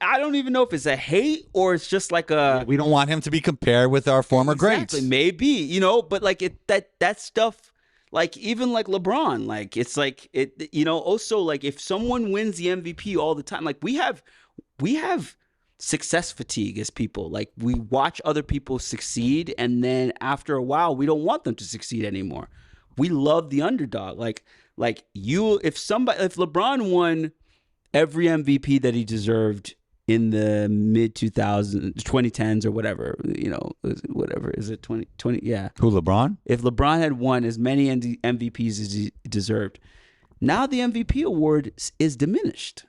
[SPEAKER 3] I don't even know if it's a hate or it's just like a...
[SPEAKER 2] We don't want him to be compared with our former greats.
[SPEAKER 3] Maybe, but like that stuff, like even like LeBron, like it's like it, also like if someone wins the MVP all the time, like we have success fatigue as people. Like, we watch other people succeed, and then after a while, we don't want them to succeed anymore. We love the underdog. If LeBron won every MVP that he deserved in the mid 2010s or whatever, whatever, is it 2020? Yeah.
[SPEAKER 2] Who, LeBron?
[SPEAKER 3] If LeBron had won as many MVPs as he deserved, now the MVP award is diminished.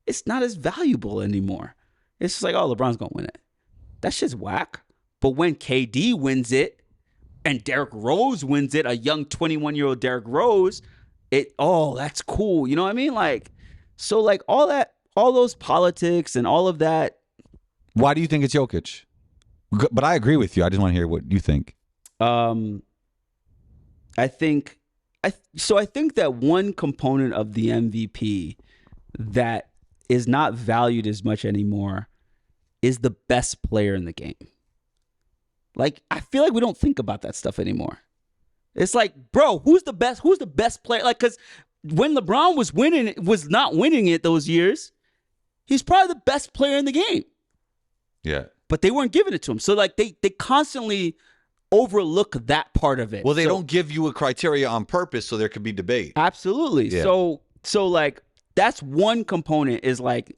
[SPEAKER 3] It's not as valuable anymore. It's just like, oh, LeBron's going to win it. That shit's whack. But when KD wins it and Derrick Rose wins it, a young 21-year-old Derrick Rose, that's cool. You know what I mean? Like, so like all those politics and all of that.
[SPEAKER 2] Why do you think it's Jokic? But I agree with you. I just want to hear what you think.
[SPEAKER 3] I think that one component of the MVP that is not valued as much anymore is the best player in the game. Like, I feel like we don't think about that stuff anymore. It's like, bro, who's the best player? Like, because when LeBron was not winning it those years, he's probably the best player in the game.
[SPEAKER 2] Yeah.
[SPEAKER 3] But they weren't giving it to him. So like they constantly overlook that part of it.
[SPEAKER 2] Well, they don't give you a criteria on purpose, so there could be debate.
[SPEAKER 3] Absolutely. Yeah. So like that's one component, is like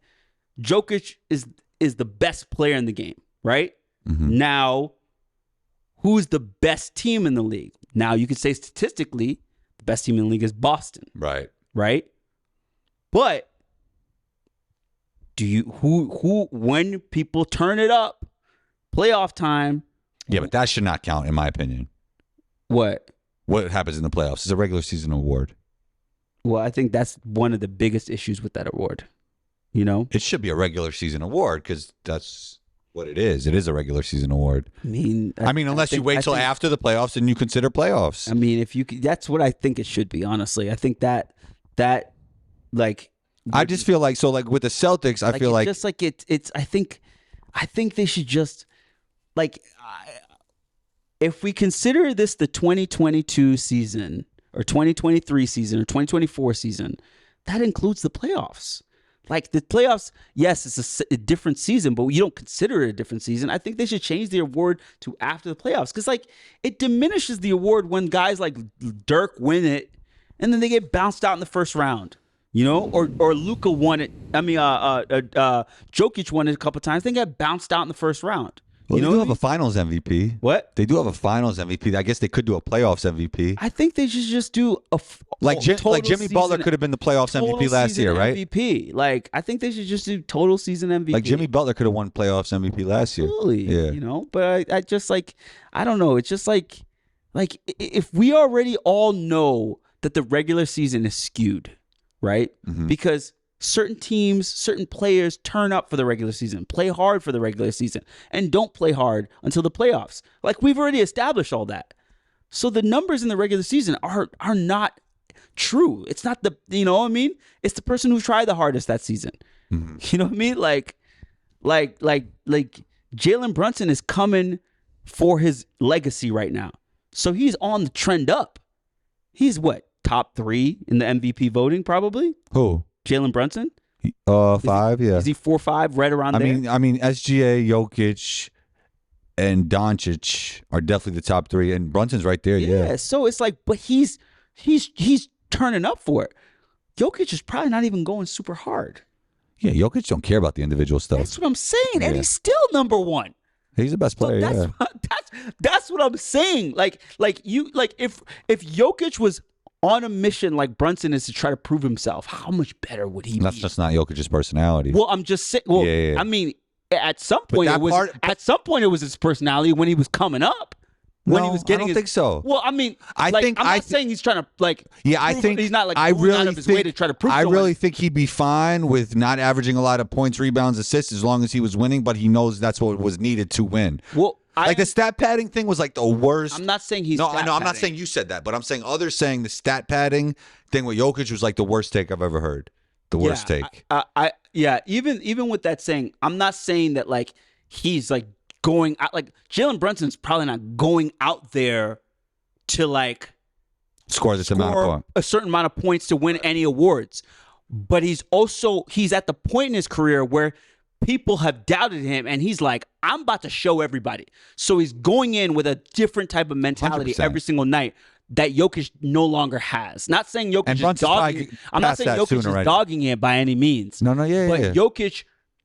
[SPEAKER 3] Jokic is the best player in the game, right? Mm-hmm. Now, who's the best team in the league? Now, you could say statistically, the best team in the league is Boston.
[SPEAKER 2] Right.
[SPEAKER 3] Right? But when people turn it up, playoff time.
[SPEAKER 2] Yeah, but that should not count, in my opinion.
[SPEAKER 3] What?
[SPEAKER 2] What happens in the playoffs is a regular season award.
[SPEAKER 3] Well, I think that's one of the biggest issues with that award. You know,
[SPEAKER 2] It should be a regular season award because that's what it is. It is a regular season award.
[SPEAKER 3] I mean,
[SPEAKER 2] Unless you wait till after the playoffs and you consider playoffs.
[SPEAKER 3] I mean, that's what I think it should be. Honestly, I think that like.
[SPEAKER 2] I just feel like with the Celtics, I feel like
[SPEAKER 3] just like it's. I think they should just like. If we consider this the 2022 season or 2023 season or 2024 season, that includes the playoffs. Like the playoffs, yes, it's a different season, but you don't consider it a different season. I think they should change the award to after the playoffs because, like, it diminishes the award when guys like Dirk win it and then they get bounced out in the first round, you know, or Luka won it. I mean, Jokic won it a couple times. They got bounced out in the first round.
[SPEAKER 2] Well,
[SPEAKER 3] You know
[SPEAKER 2] they do
[SPEAKER 3] what I
[SPEAKER 2] have
[SPEAKER 3] mean?
[SPEAKER 2] a finals MVP.
[SPEAKER 3] What?
[SPEAKER 2] They do have a finals MVP. I guess they could do a playoffs MVP.
[SPEAKER 3] I think they should just do
[SPEAKER 2] Like Jimmy
[SPEAKER 3] total
[SPEAKER 2] Butler
[SPEAKER 3] season-
[SPEAKER 2] could have been the playoffs
[SPEAKER 3] total
[SPEAKER 2] MVP last
[SPEAKER 3] season
[SPEAKER 2] year, right?
[SPEAKER 3] MVP. Like, I think they should just do total season MVP.
[SPEAKER 2] Like Jimmy Butler could have won playoffs MVP last year.
[SPEAKER 3] Absolutely.
[SPEAKER 2] Yeah.
[SPEAKER 3] You know, but I just like, I don't know. It's just like if we already all know that the regular season is skewed, right?
[SPEAKER 2] Mm-hmm.
[SPEAKER 3] Because certain teams, certain players turn up for the regular season, play hard for the regular season, and don't play hard until the playoffs. Like, we've already established all that. So the numbers in the regular season are not true. It's not you know what I mean? It's the person who tried the hardest that season.
[SPEAKER 2] Mm-hmm.
[SPEAKER 3] You know what I mean? Like Jalen Brunson is coming for his legacy right now. So he's on the trend up. He's what? Top 3 in the MVP voting, probably?
[SPEAKER 2] Who?
[SPEAKER 3] Jalen Brunson?
[SPEAKER 2] 5, yeah.
[SPEAKER 3] Is he 4-5, right around there?
[SPEAKER 2] I mean, SGA, Jokic, and Doncic are definitely the top 3, and Brunson's right there. Yeah.
[SPEAKER 3] So it's like, but he's turning up for it. Jokic is probably not even going super hard.
[SPEAKER 2] Yeah, Jokic don't care about the individual stuff.
[SPEAKER 3] That's what I'm saying, and
[SPEAKER 2] Yeah.
[SPEAKER 3] he's still number 1.
[SPEAKER 2] He's the best player.
[SPEAKER 3] So that's what I'm saying. Like if Jokic was on a mission like Brunson is to try to prove himself, how much better would he
[SPEAKER 2] That's
[SPEAKER 3] be?
[SPEAKER 2] just not Jokic's personality.
[SPEAKER 3] Well, I'm just saying. Well,
[SPEAKER 2] Yeah.
[SPEAKER 3] I mean, at some point
[SPEAKER 2] that
[SPEAKER 3] it was.
[SPEAKER 2] part-
[SPEAKER 3] At some point it was his personality when he was coming up. When he
[SPEAKER 2] No,
[SPEAKER 3] was getting
[SPEAKER 2] I don't think so.
[SPEAKER 3] Well, I mean,
[SPEAKER 2] I
[SPEAKER 3] like,
[SPEAKER 2] think-
[SPEAKER 3] I'm
[SPEAKER 2] I
[SPEAKER 3] not
[SPEAKER 2] thi-
[SPEAKER 3] saying he's trying to like.
[SPEAKER 2] Yeah, I
[SPEAKER 3] prove-
[SPEAKER 2] think
[SPEAKER 3] he's not like
[SPEAKER 2] I
[SPEAKER 3] going
[SPEAKER 2] really
[SPEAKER 3] out of his
[SPEAKER 2] think,
[SPEAKER 3] way to try to prove.
[SPEAKER 2] I
[SPEAKER 3] someone.
[SPEAKER 2] really think he'd be fine with not averaging a lot of points, rebounds, assists as long as he was winning. But he knows that's what was needed to win.
[SPEAKER 3] Well,
[SPEAKER 2] Like the stat padding thing was like the worst.
[SPEAKER 3] I'm not saying he's.
[SPEAKER 2] No, I know. I'm not
[SPEAKER 3] stat-padding.
[SPEAKER 2] saying you said that, but I'm saying others saying the stat padding thing with Jokic was like the worst take I've ever heard. The worst take.
[SPEAKER 3] Even with that saying, I'm not saying that like he's like going out. Like Jalen Brunson's probably not going out there to like
[SPEAKER 2] Score this amount of
[SPEAKER 3] score
[SPEAKER 2] points.
[SPEAKER 3] a certain amount of points to win any awards. But he's at the point in his career where people have doubted him, and he's like, I'm about to show everybody. So he's going in with a different type of mentality
[SPEAKER 2] 100%.
[SPEAKER 3] every single night that Jokic no longer has. Not saying Jokic
[SPEAKER 2] And
[SPEAKER 3] is
[SPEAKER 2] Brunson's
[SPEAKER 3] dogging.
[SPEAKER 2] probably
[SPEAKER 3] I'm not
[SPEAKER 2] past
[SPEAKER 3] saying
[SPEAKER 2] that
[SPEAKER 3] Jokic
[SPEAKER 2] sooner
[SPEAKER 3] is
[SPEAKER 2] already.
[SPEAKER 3] dogging it by any means.
[SPEAKER 2] No, yeah,
[SPEAKER 3] But
[SPEAKER 2] yeah.
[SPEAKER 3] Jokic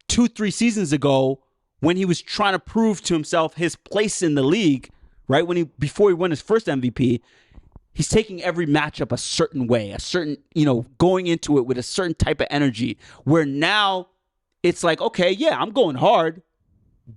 [SPEAKER 3] 2-3 seasons ago, when he was trying to prove to himself his place in the league, right? Before he won his first MVP, he's taking every matchup a certain way, a certain, going into it with a certain type of energy, where now it's like, okay, yeah, I'm going hard,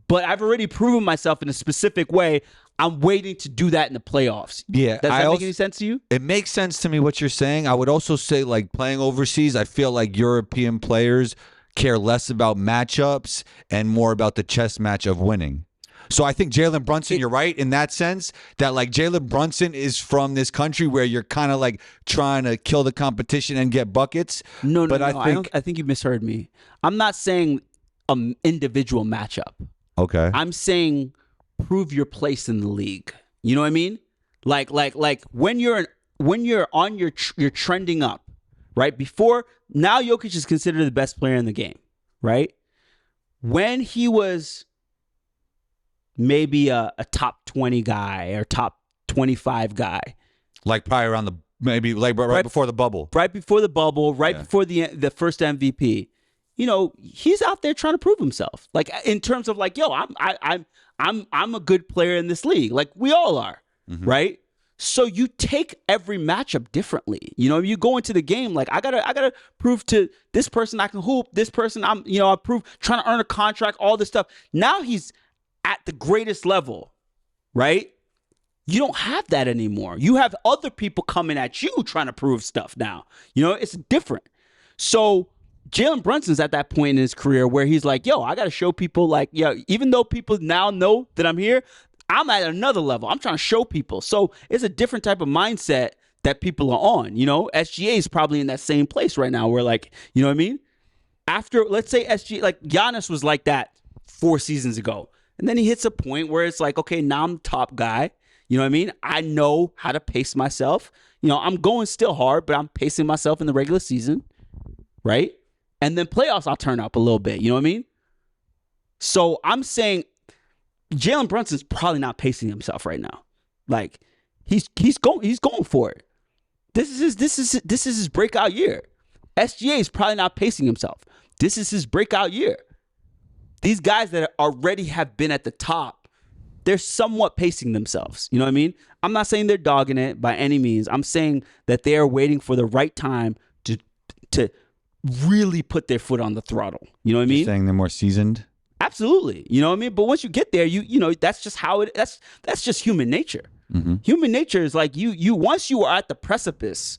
[SPEAKER 3] but I've already proven myself in a specific way. I'm waiting to do that in the playoffs.
[SPEAKER 2] Yeah,
[SPEAKER 3] Does that make any sense to you?
[SPEAKER 2] It makes sense to me what you're saying. I would also say, like, playing overseas, I feel like European players care less about matchups and more about the chess match of winning. So I think Jalen Brunson, you're right in that sense that like Jalen Brunson is from this country where you're kind of like trying to kill the competition and get buckets.
[SPEAKER 3] No,
[SPEAKER 2] but
[SPEAKER 3] I think you misheard me. I'm not saying an individual matchup.
[SPEAKER 2] Okay.
[SPEAKER 3] I'm saying prove your place in the league. You know what I mean? Like when you're on you're trending up, right? Before now, Jokic is considered the best player in the game, right? When he was maybe a top 20 guy or top 25 guy,
[SPEAKER 2] like probably around right before the bubble.
[SPEAKER 3] right before the bubble, right
[SPEAKER 2] Yeah.
[SPEAKER 3] before the first MVP, he's out there trying to prove himself. Like in terms of like, yo, I'm a good player in this league. Like we all are,
[SPEAKER 2] Mm-hmm.
[SPEAKER 3] right? So you take every matchup differently. You know, you go into the game like I gotta prove to this person I can hoop. This person I prove trying to earn a contract. All this stuff. Now he's at the greatest level, right? You don't have that anymore. You have other people coming at you trying to prove stuff now. You know, it's different. So Jalen Brunson's at that point in his career where he's like, yo, I got to show people like, yo, even though people now know that I'm here, I'm at another level. I'm trying to show people. So it's a different type of mindset that people are on. You know, SGA is probably in that same place right now where like, you know what I mean? After, let's say SGA, like Giannis was like that 4 seasons ago. And then he hits a point where it's like, okay, now I'm the top guy. You know what I mean? I know how to pace myself. You know, I'm going still hard, but I'm pacing myself in the regular season, right? And then playoffs, I'll turn up a little bit. You know what I mean? So I'm saying Jalen Brunson's probably not pacing himself right now. Like he's going for it. This is his breakout year. SGA is probably not pacing himself. This is his breakout year. These guys that already have been at the top, they're somewhat pacing themselves. You know what I mean? I'm not saying they're dogging it by any means. I'm saying that they are waiting for the right time to really put their foot on the throttle. You know what I mean?
[SPEAKER 2] You're saying they're more seasoned?
[SPEAKER 3] Absolutely. You know what I mean? But once you get there, you know, that's just how it that's just human nature. Mm-hmm. Human nature is like you once you are at the precipice,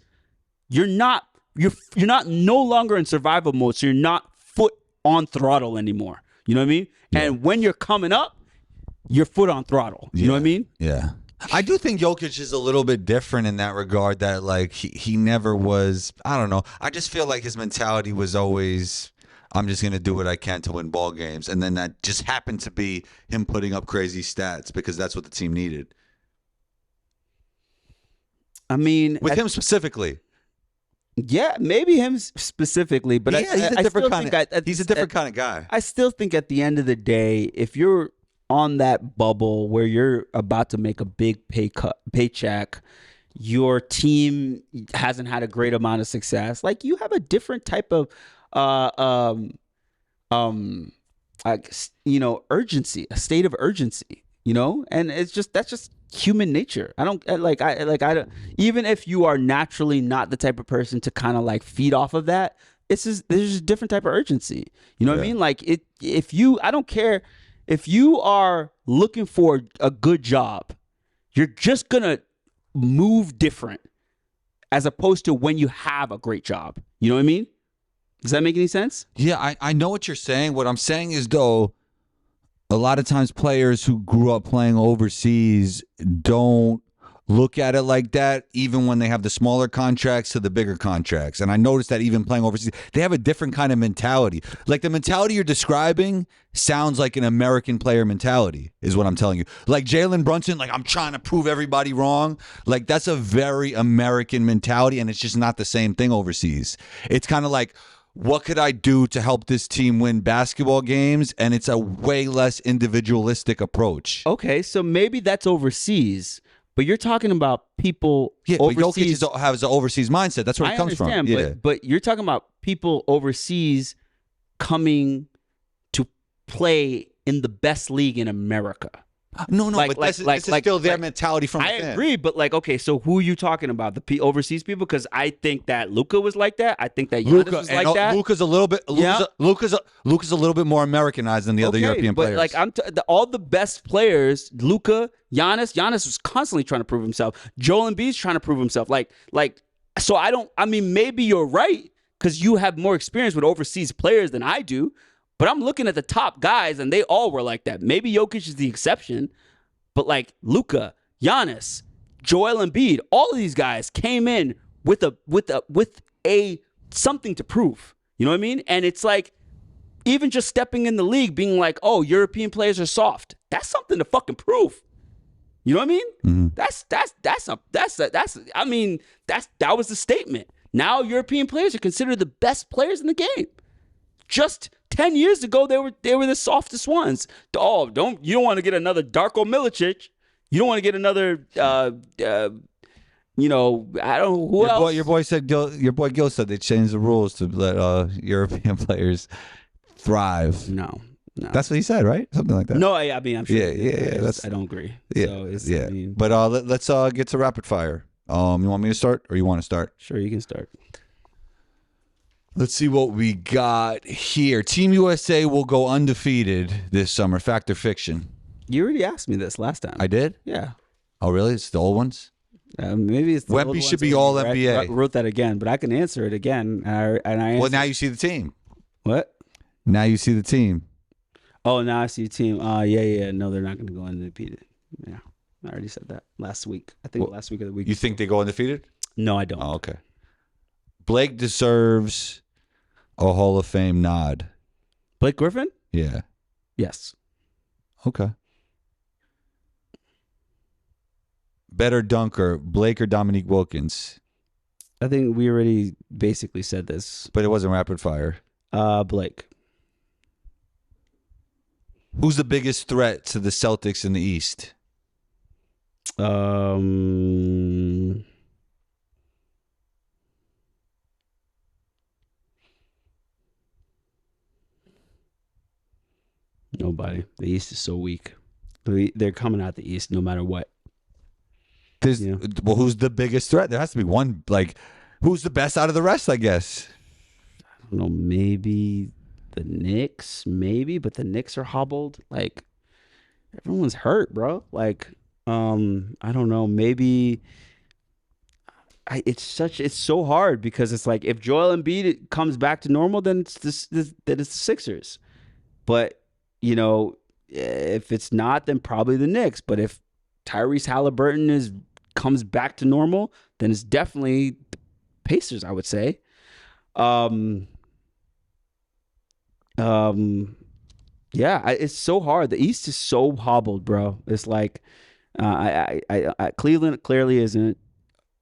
[SPEAKER 3] you're not no longer in survival mode, so you're not foot on throttle anymore. You know what I mean? Yeah. And when you're coming up, your foot on throttle. You know what I mean?
[SPEAKER 2] Yeah. I do think Jokic is a little bit different in that regard, that like he never was, I don't know. I just feel like his mentality was always, I'm just going to do what I can to win ball games. And then that just happened to be him putting up crazy stats because that's what the team needed.
[SPEAKER 3] I mean,
[SPEAKER 2] with him specifically.
[SPEAKER 3] Yeah, maybe him specifically, but
[SPEAKER 2] he's a different kind of guy.
[SPEAKER 3] I still think at the end of the day, if you're on that bubble where you're about to make a big paycheck, your team hasn't had a great amount of success, like you have a different type of urgency, a state of urgency, you know? And that's just human nature. I don't even if you are naturally not the type of person to kind of like feed off of that, there's a different type of urgency. You know what I mean? Like I don't care if you are looking for a good job, you're just gonna move different as opposed to when you have a great job. You know what I mean? Does that make any sense?
[SPEAKER 2] Yeah, I know what you're saying. What I'm saying is, though, a lot of times players who grew up playing overseas don't look at it like that, even when they have the smaller contracts to the bigger contracts. And I noticed that even playing overseas, they have a different kind of mentality. Like the mentality you're describing sounds like an American player mentality, is what I'm telling you. Like Jalen Brunson, like I'm trying to prove everybody wrong. Like that's a very American mentality, and it's just not the same thing overseas. It's kind of like, what could I do to help this team win basketball games? And it's a way less individualistic approach.
[SPEAKER 3] Okay, so maybe that's overseas, but you're talking about people overseas.
[SPEAKER 2] But Jokic has an overseas mindset. That's where it comes from.
[SPEAKER 3] I understand, but you're talking about people overseas coming to play in the best league in America.
[SPEAKER 2] No, but this is still their mentality from within.
[SPEAKER 3] I agree, but like, okay, so who are you talking about? The overseas people? Because I think that Luka was like that. I think that Giannis was like that.
[SPEAKER 2] Luka's a little bit. Luka's a little bit more Americanized than the other European players.
[SPEAKER 3] But like all the best players, Luka, Giannis was constantly trying to prove himself. Joel Embiid's trying to prove himself. So I mean, maybe you're right because you have more experience with overseas players than I do. But I'm looking at the top guys, and they all were like that. Maybe Jokic is the exception, but like Luka, Giannis, Joel Embiid, all of these guys came in with a something to prove. You know what I mean? And it's like even just stepping in the league, being like, "Oh, European players are soft." That's something to fucking prove. You know what I mean? Mm-hmm. That was the statement. Now European players are considered the best players in the game. Just 10 years ago, they were the softest ones. You don't want to get another Darko Milicic. You don't want to get another, I don't know who else.
[SPEAKER 2] Your boy Gil said they changed the rules to let European players thrive.
[SPEAKER 3] No, No.
[SPEAKER 2] That's what he said, right? Something like that.
[SPEAKER 3] No, I mean, I'm sure.
[SPEAKER 2] Yeah.
[SPEAKER 3] I don't agree.
[SPEAKER 2] Yeah,
[SPEAKER 3] So it's,
[SPEAKER 2] yeah.
[SPEAKER 3] I mean,
[SPEAKER 2] But let's get to rapid fire. You want me to start, or you want to start?
[SPEAKER 3] sure, you can start.
[SPEAKER 2] Let's see what we got here. Team USA will go undefeated this summer. Fact or fiction?
[SPEAKER 3] You already asked me this last time.
[SPEAKER 2] I did?
[SPEAKER 3] Yeah.
[SPEAKER 2] Oh, really? It's the old ones?
[SPEAKER 3] Maybe it's the
[SPEAKER 2] Wemby
[SPEAKER 3] old
[SPEAKER 2] should
[SPEAKER 3] ones
[SPEAKER 2] be
[SPEAKER 3] or
[SPEAKER 2] all
[SPEAKER 3] you
[SPEAKER 2] NBA.
[SPEAKER 3] Wrote that again, but I can answer it again. And I
[SPEAKER 2] Well,
[SPEAKER 3] answered-
[SPEAKER 2] now you see the team.
[SPEAKER 3] what?
[SPEAKER 2] Now you see the team.
[SPEAKER 3] Oh, now I see a team. Yeah. No, they're not going to go undefeated. Yeah, I already said that last week. I think last week of the week.
[SPEAKER 2] You think they go undefeated?
[SPEAKER 3] No, I don't.
[SPEAKER 2] Oh, okay. Blake deserves a Hall of Fame nod.
[SPEAKER 3] Blake Griffin?
[SPEAKER 2] Yeah.
[SPEAKER 3] Yes.
[SPEAKER 2] Okay. Better dunker, Blake or Dominique Wilkins?
[SPEAKER 3] I think we already basically said this.
[SPEAKER 2] But it wasn't rapid fire.
[SPEAKER 3] Blake.
[SPEAKER 2] Who's the biggest threat to the Celtics in the East?
[SPEAKER 3] Nobody. The East is so weak. They're coming out the East no matter what.
[SPEAKER 2] Well, who's the biggest threat? There has to be one. Like, who's the best out of the rest? I guess.
[SPEAKER 3] I don't know. Maybe the Knicks. Maybe, but the Knicks are hobbled. Like, everyone's hurt, bro. Like, I don't know. Maybe. It's so hard because it's like if Joel Embiid comes back to normal, then it's the Sixers. But if it's not, then probably the Knicks. But if Tyrese Halliburton comes back to normal, then it's definitely the Pacers, I would say. It's so hard. The East is so hobbled, bro. It's like Cleveland clearly isn't.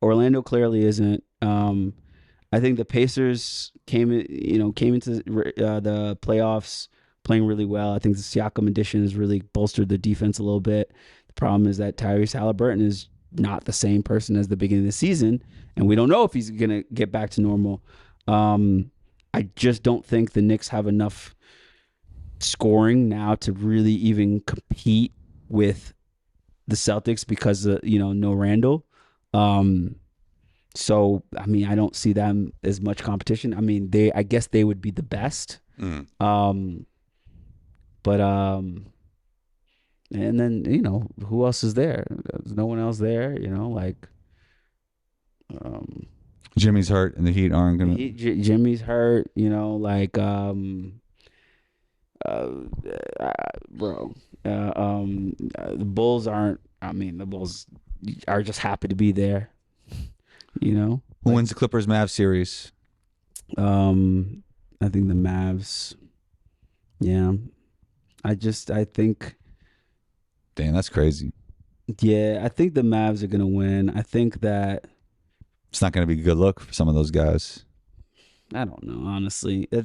[SPEAKER 3] Orlando clearly isn't. I think the Pacers came into the playoffs playing really well. I think the Siakam addition has really bolstered the defense a little bit. The problem is that Tyrese Halliburton is not the same person as the beginning of the season, and we don't know if he's going to get back to normal. I just don't think the Knicks have enough scoring now to really even compete with the Celtics because no Randall. So I mean, I don't see them as much competition. I mean, I guess they would be the best. But and then who else is there? There's no one else there.
[SPEAKER 2] Jimmy's hurt, and the Heat aren't gonna.
[SPEAKER 3] Jimmy's hurt. Bro. The Bulls aren't. I mean, the Bulls are just happy to be there.
[SPEAKER 2] Who wins the Clippers-Mavs series?
[SPEAKER 3] I think the Mavs. Yeah. I think.
[SPEAKER 2] Damn, that's crazy.
[SPEAKER 3] Yeah, I think the Mavs are gonna win. I think that
[SPEAKER 2] it's not gonna be a good look for some of those guys.
[SPEAKER 3] I don't know, honestly. I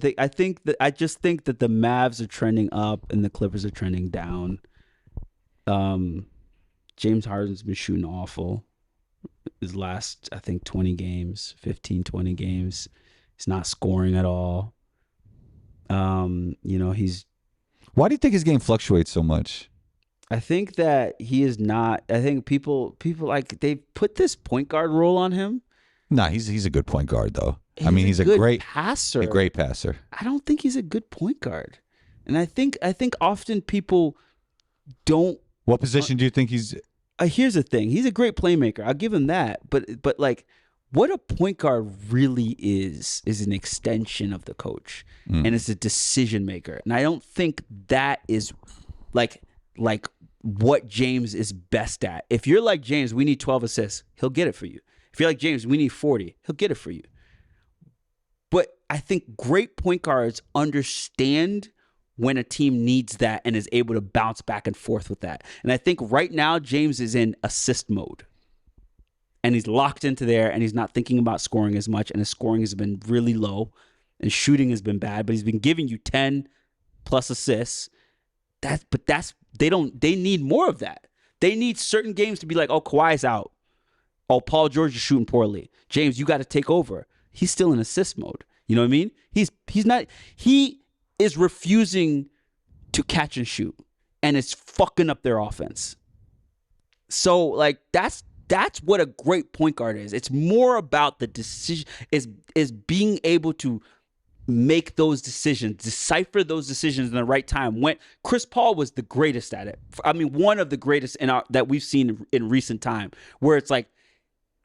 [SPEAKER 3] just think that the Mavs are trending up and the Clippers are trending down. James Harden's been shooting awful his last, I think, 20 games. He's not scoring at all. He's.
[SPEAKER 2] Why do you think his game fluctuates so much?
[SPEAKER 3] I think that he is not. I think people like they put this point guard role on him.
[SPEAKER 2] Nah, he's a good point guard though. He's a great
[SPEAKER 3] passer.
[SPEAKER 2] A great passer.
[SPEAKER 3] I don't think he's a good point guard, and I think often people don't.
[SPEAKER 2] What position do you think he's?
[SPEAKER 3] Here's the thing: he's a great playmaker. I'll give him that. But like, what a point guard really is an extension of the coach, and it's a decision maker. And I don't think that is like what James is best at. If you're like James, we need 12 assists. He'll get it for you. If you're like James, we need 40. He'll get it for you. But I think great point guards understand when a team needs that and is able to bounce back and forth with that. And I think right now James is in assist mode. And he's locked into there and he's not thinking about scoring as much. And his scoring has been really low and shooting has been bad, but he's been giving you 10 plus assists. They need more of that. They need certain games to be like, oh, Kawhi's out. Oh, Paul George is shooting poorly. James, you got to take over. He's still in assist mode. You know what I mean? He is refusing to catch and shoot, and it's fucking up their offense. So like that's what a great point guard is. It's more about the decision, is being able to make those decisions, decipher those decisions in the right time. When Chris Paul was the greatest at it. I mean, one of the greatest that we've seen in recent time, where it's like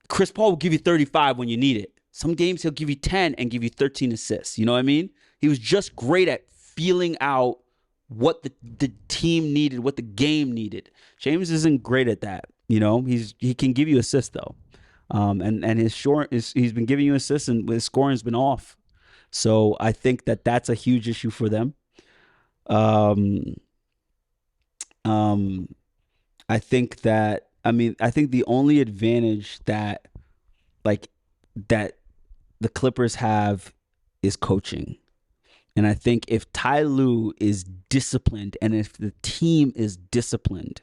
[SPEAKER 3] Chris Paul will give you 35 when you need it. Some games he'll give you 10 and give you 13 assists. You know what I mean? He was just great at feeling out what the team needed, what the game needed. James isn't great at that. You know, he can give you assists though. And he's been giving you assists, and his scoring's been off. So I think that's a huge issue for them. I think the only advantage that the Clippers have is coaching. And I think if Ty Lue is disciplined, and if the team is disciplined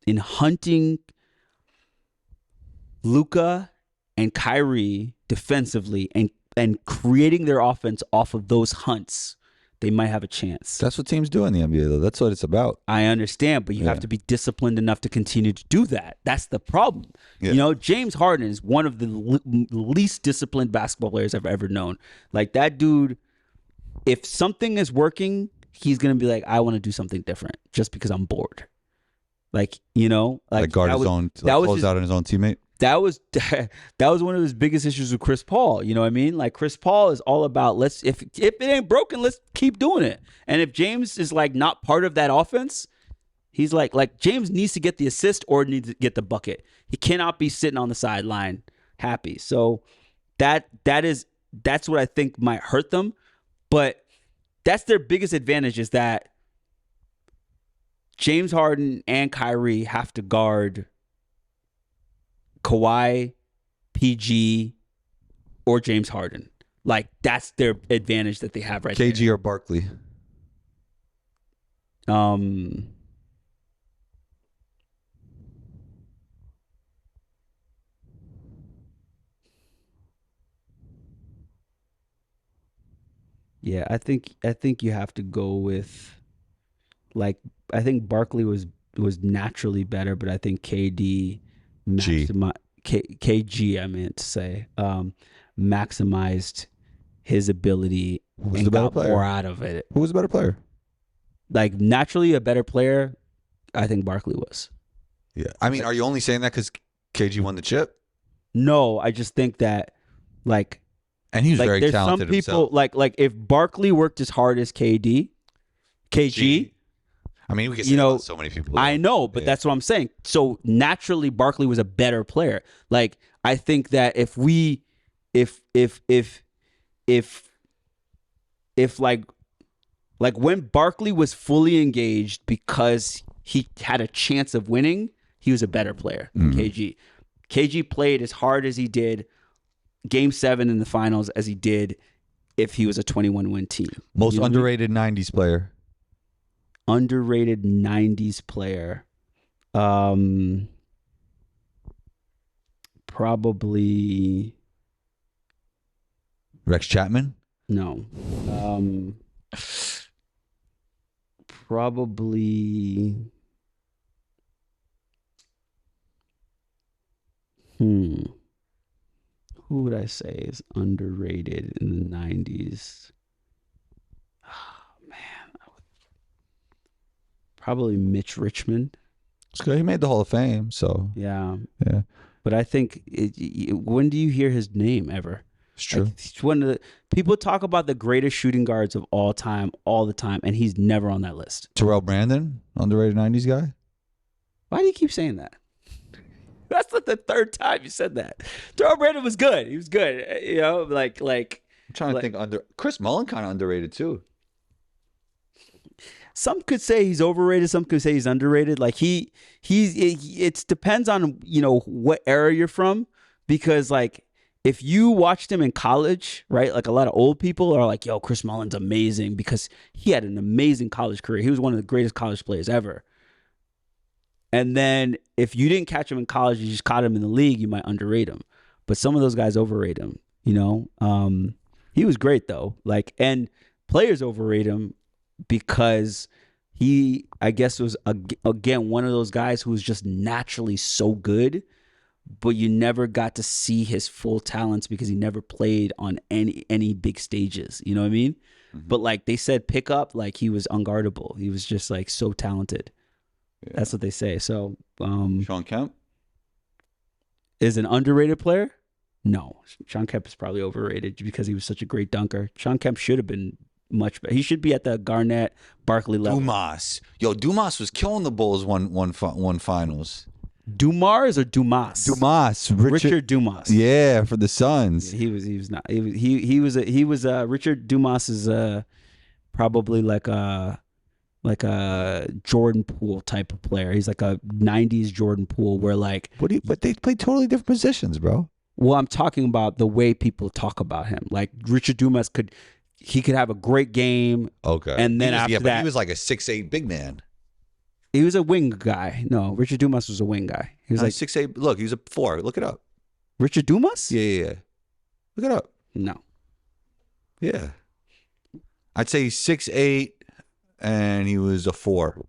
[SPEAKER 3] in hunting Luka and Kyrie defensively and creating their offense off of those hunts, they might have a chance.
[SPEAKER 2] That's what teams do in the NBA, though. That's what it's about.
[SPEAKER 3] I understand, but you have to be disciplined enough to continue to do that. That's the problem. Yeah. You know, James Harden is one of the least disciplined basketball players I've ever known. Like, that dude, if something is working, he's going to be like, I want to do something different just because I'm bored. Like, you know,
[SPEAKER 2] like guard his own, close out on his own teammate.
[SPEAKER 3] That was one of his biggest issues with Chris Paul. You know what I mean? Like, Chris Paul is all about, if it ain't broken, let's keep doing it. And if James is like not part of that offense, he's like James needs to get the assist or needs to get the bucket. He cannot be sitting on the sideline happy. So that's what I think might hurt them. But that's their biggest advantage, is that James Harden and Kyrie have to guard Kawhi, PG, or James Harden. Like, that's their advantage that they have right there.
[SPEAKER 2] KG or Barkley?
[SPEAKER 3] Yeah, I think you have to go with, like, I think Barkley was naturally better, but I think KG, I meant to say, maximized his ability and got more out of it.
[SPEAKER 2] Who was a better player?
[SPEAKER 3] Like, naturally a better player, I think Barkley was.
[SPEAKER 2] Yeah. I mean, are you only saying that because KG won the chip?
[SPEAKER 3] No, I just think that, like,
[SPEAKER 2] and he was very
[SPEAKER 3] there's
[SPEAKER 2] talented
[SPEAKER 3] some people,
[SPEAKER 2] himself.
[SPEAKER 3] like if Barkley worked as hard as KG,
[SPEAKER 2] I mean, we can say about so many people.
[SPEAKER 3] I know, but that's what I'm saying. So naturally, Barkley was a better player. Like, I think that if when Barkley was fully engaged because he had a chance of winning, he was a better player than KG. KG played as hard as he did Game 7 in the finals as he did if he was a 21-win team.
[SPEAKER 2] Most underrated 90s player.
[SPEAKER 3] Underrated 90s player. Probably
[SPEAKER 2] Rex Chapman?
[SPEAKER 3] No. Probably who would I say is underrated in the 90s? Oh, man. Probably Mitch Richmond.
[SPEAKER 2] It's good. He made the Hall of Fame, so.
[SPEAKER 3] Yeah.
[SPEAKER 2] Yeah.
[SPEAKER 3] But I think, when do you hear his name ever?
[SPEAKER 2] It's true.
[SPEAKER 3] Like, he's one of the people talk about the greatest shooting guards of all time, all the time, and he's never on that list.
[SPEAKER 2] Terrell Brandon, underrated 90s guy?
[SPEAKER 3] Why do you keep saying that? That's not the third time you said that. Terrell Brandon was good. He was good. You know, like.
[SPEAKER 2] I'm trying to think Chris Mullin kind of underrated too.
[SPEAKER 3] Some could say he's overrated. Some could say he's underrated. Like it depends on, you know, what era you're from, because like if you watched him in college, right? Like a lot of old people are like, yo, Chris Mullin's amazing because he had an amazing college career. He was one of the greatest college players ever. And then if you didn't catch him in college, you just caught him in the league, you might underrate him. But some of those guys overrate him, you know? He was great though. Like, and players overrate him because he, I guess, was again one of those guys who was just naturally so good, but you never got to see his full talents because he never played on any big stages. You know what I mean? But like they said, pick up, like he was unguardable. He was just like so talented. Yeah. That's what they say. So
[SPEAKER 2] Shawn Kemp
[SPEAKER 3] is an underrated player. No, Shawn Kemp is probably overrated because he was such a great dunker. Shawn Kemp should have been much better. He should be at the Garnett, Barkley level.
[SPEAKER 2] Dumas. Yo, Dumas was killing the Bulls one finals.
[SPEAKER 3] Dumars or Dumas?
[SPEAKER 2] Dumas.
[SPEAKER 3] Richard Dumas.
[SPEAKER 2] Yeah, for the Suns.
[SPEAKER 3] Yeah, he was Richard Dumas is probably like a Jordan Poole type of player. He's like a 90s Jordan Poole where like
[SPEAKER 2] but they play totally different positions, bro.
[SPEAKER 3] Well, I'm talking about the way people talk about him. Like Richard Dumas could have a great game.
[SPEAKER 2] Okay.
[SPEAKER 3] And then after that,
[SPEAKER 2] he was like a 6'8" big man.
[SPEAKER 3] He was a wing guy. No, Richard Dumas was a wing guy. He was like
[SPEAKER 2] 6'8". Look, he's a 4. Look it up.
[SPEAKER 3] Richard Dumas?
[SPEAKER 2] Yeah. Look it up.
[SPEAKER 3] No.
[SPEAKER 2] Yeah. I'd say he's 6'8", and he was a 4.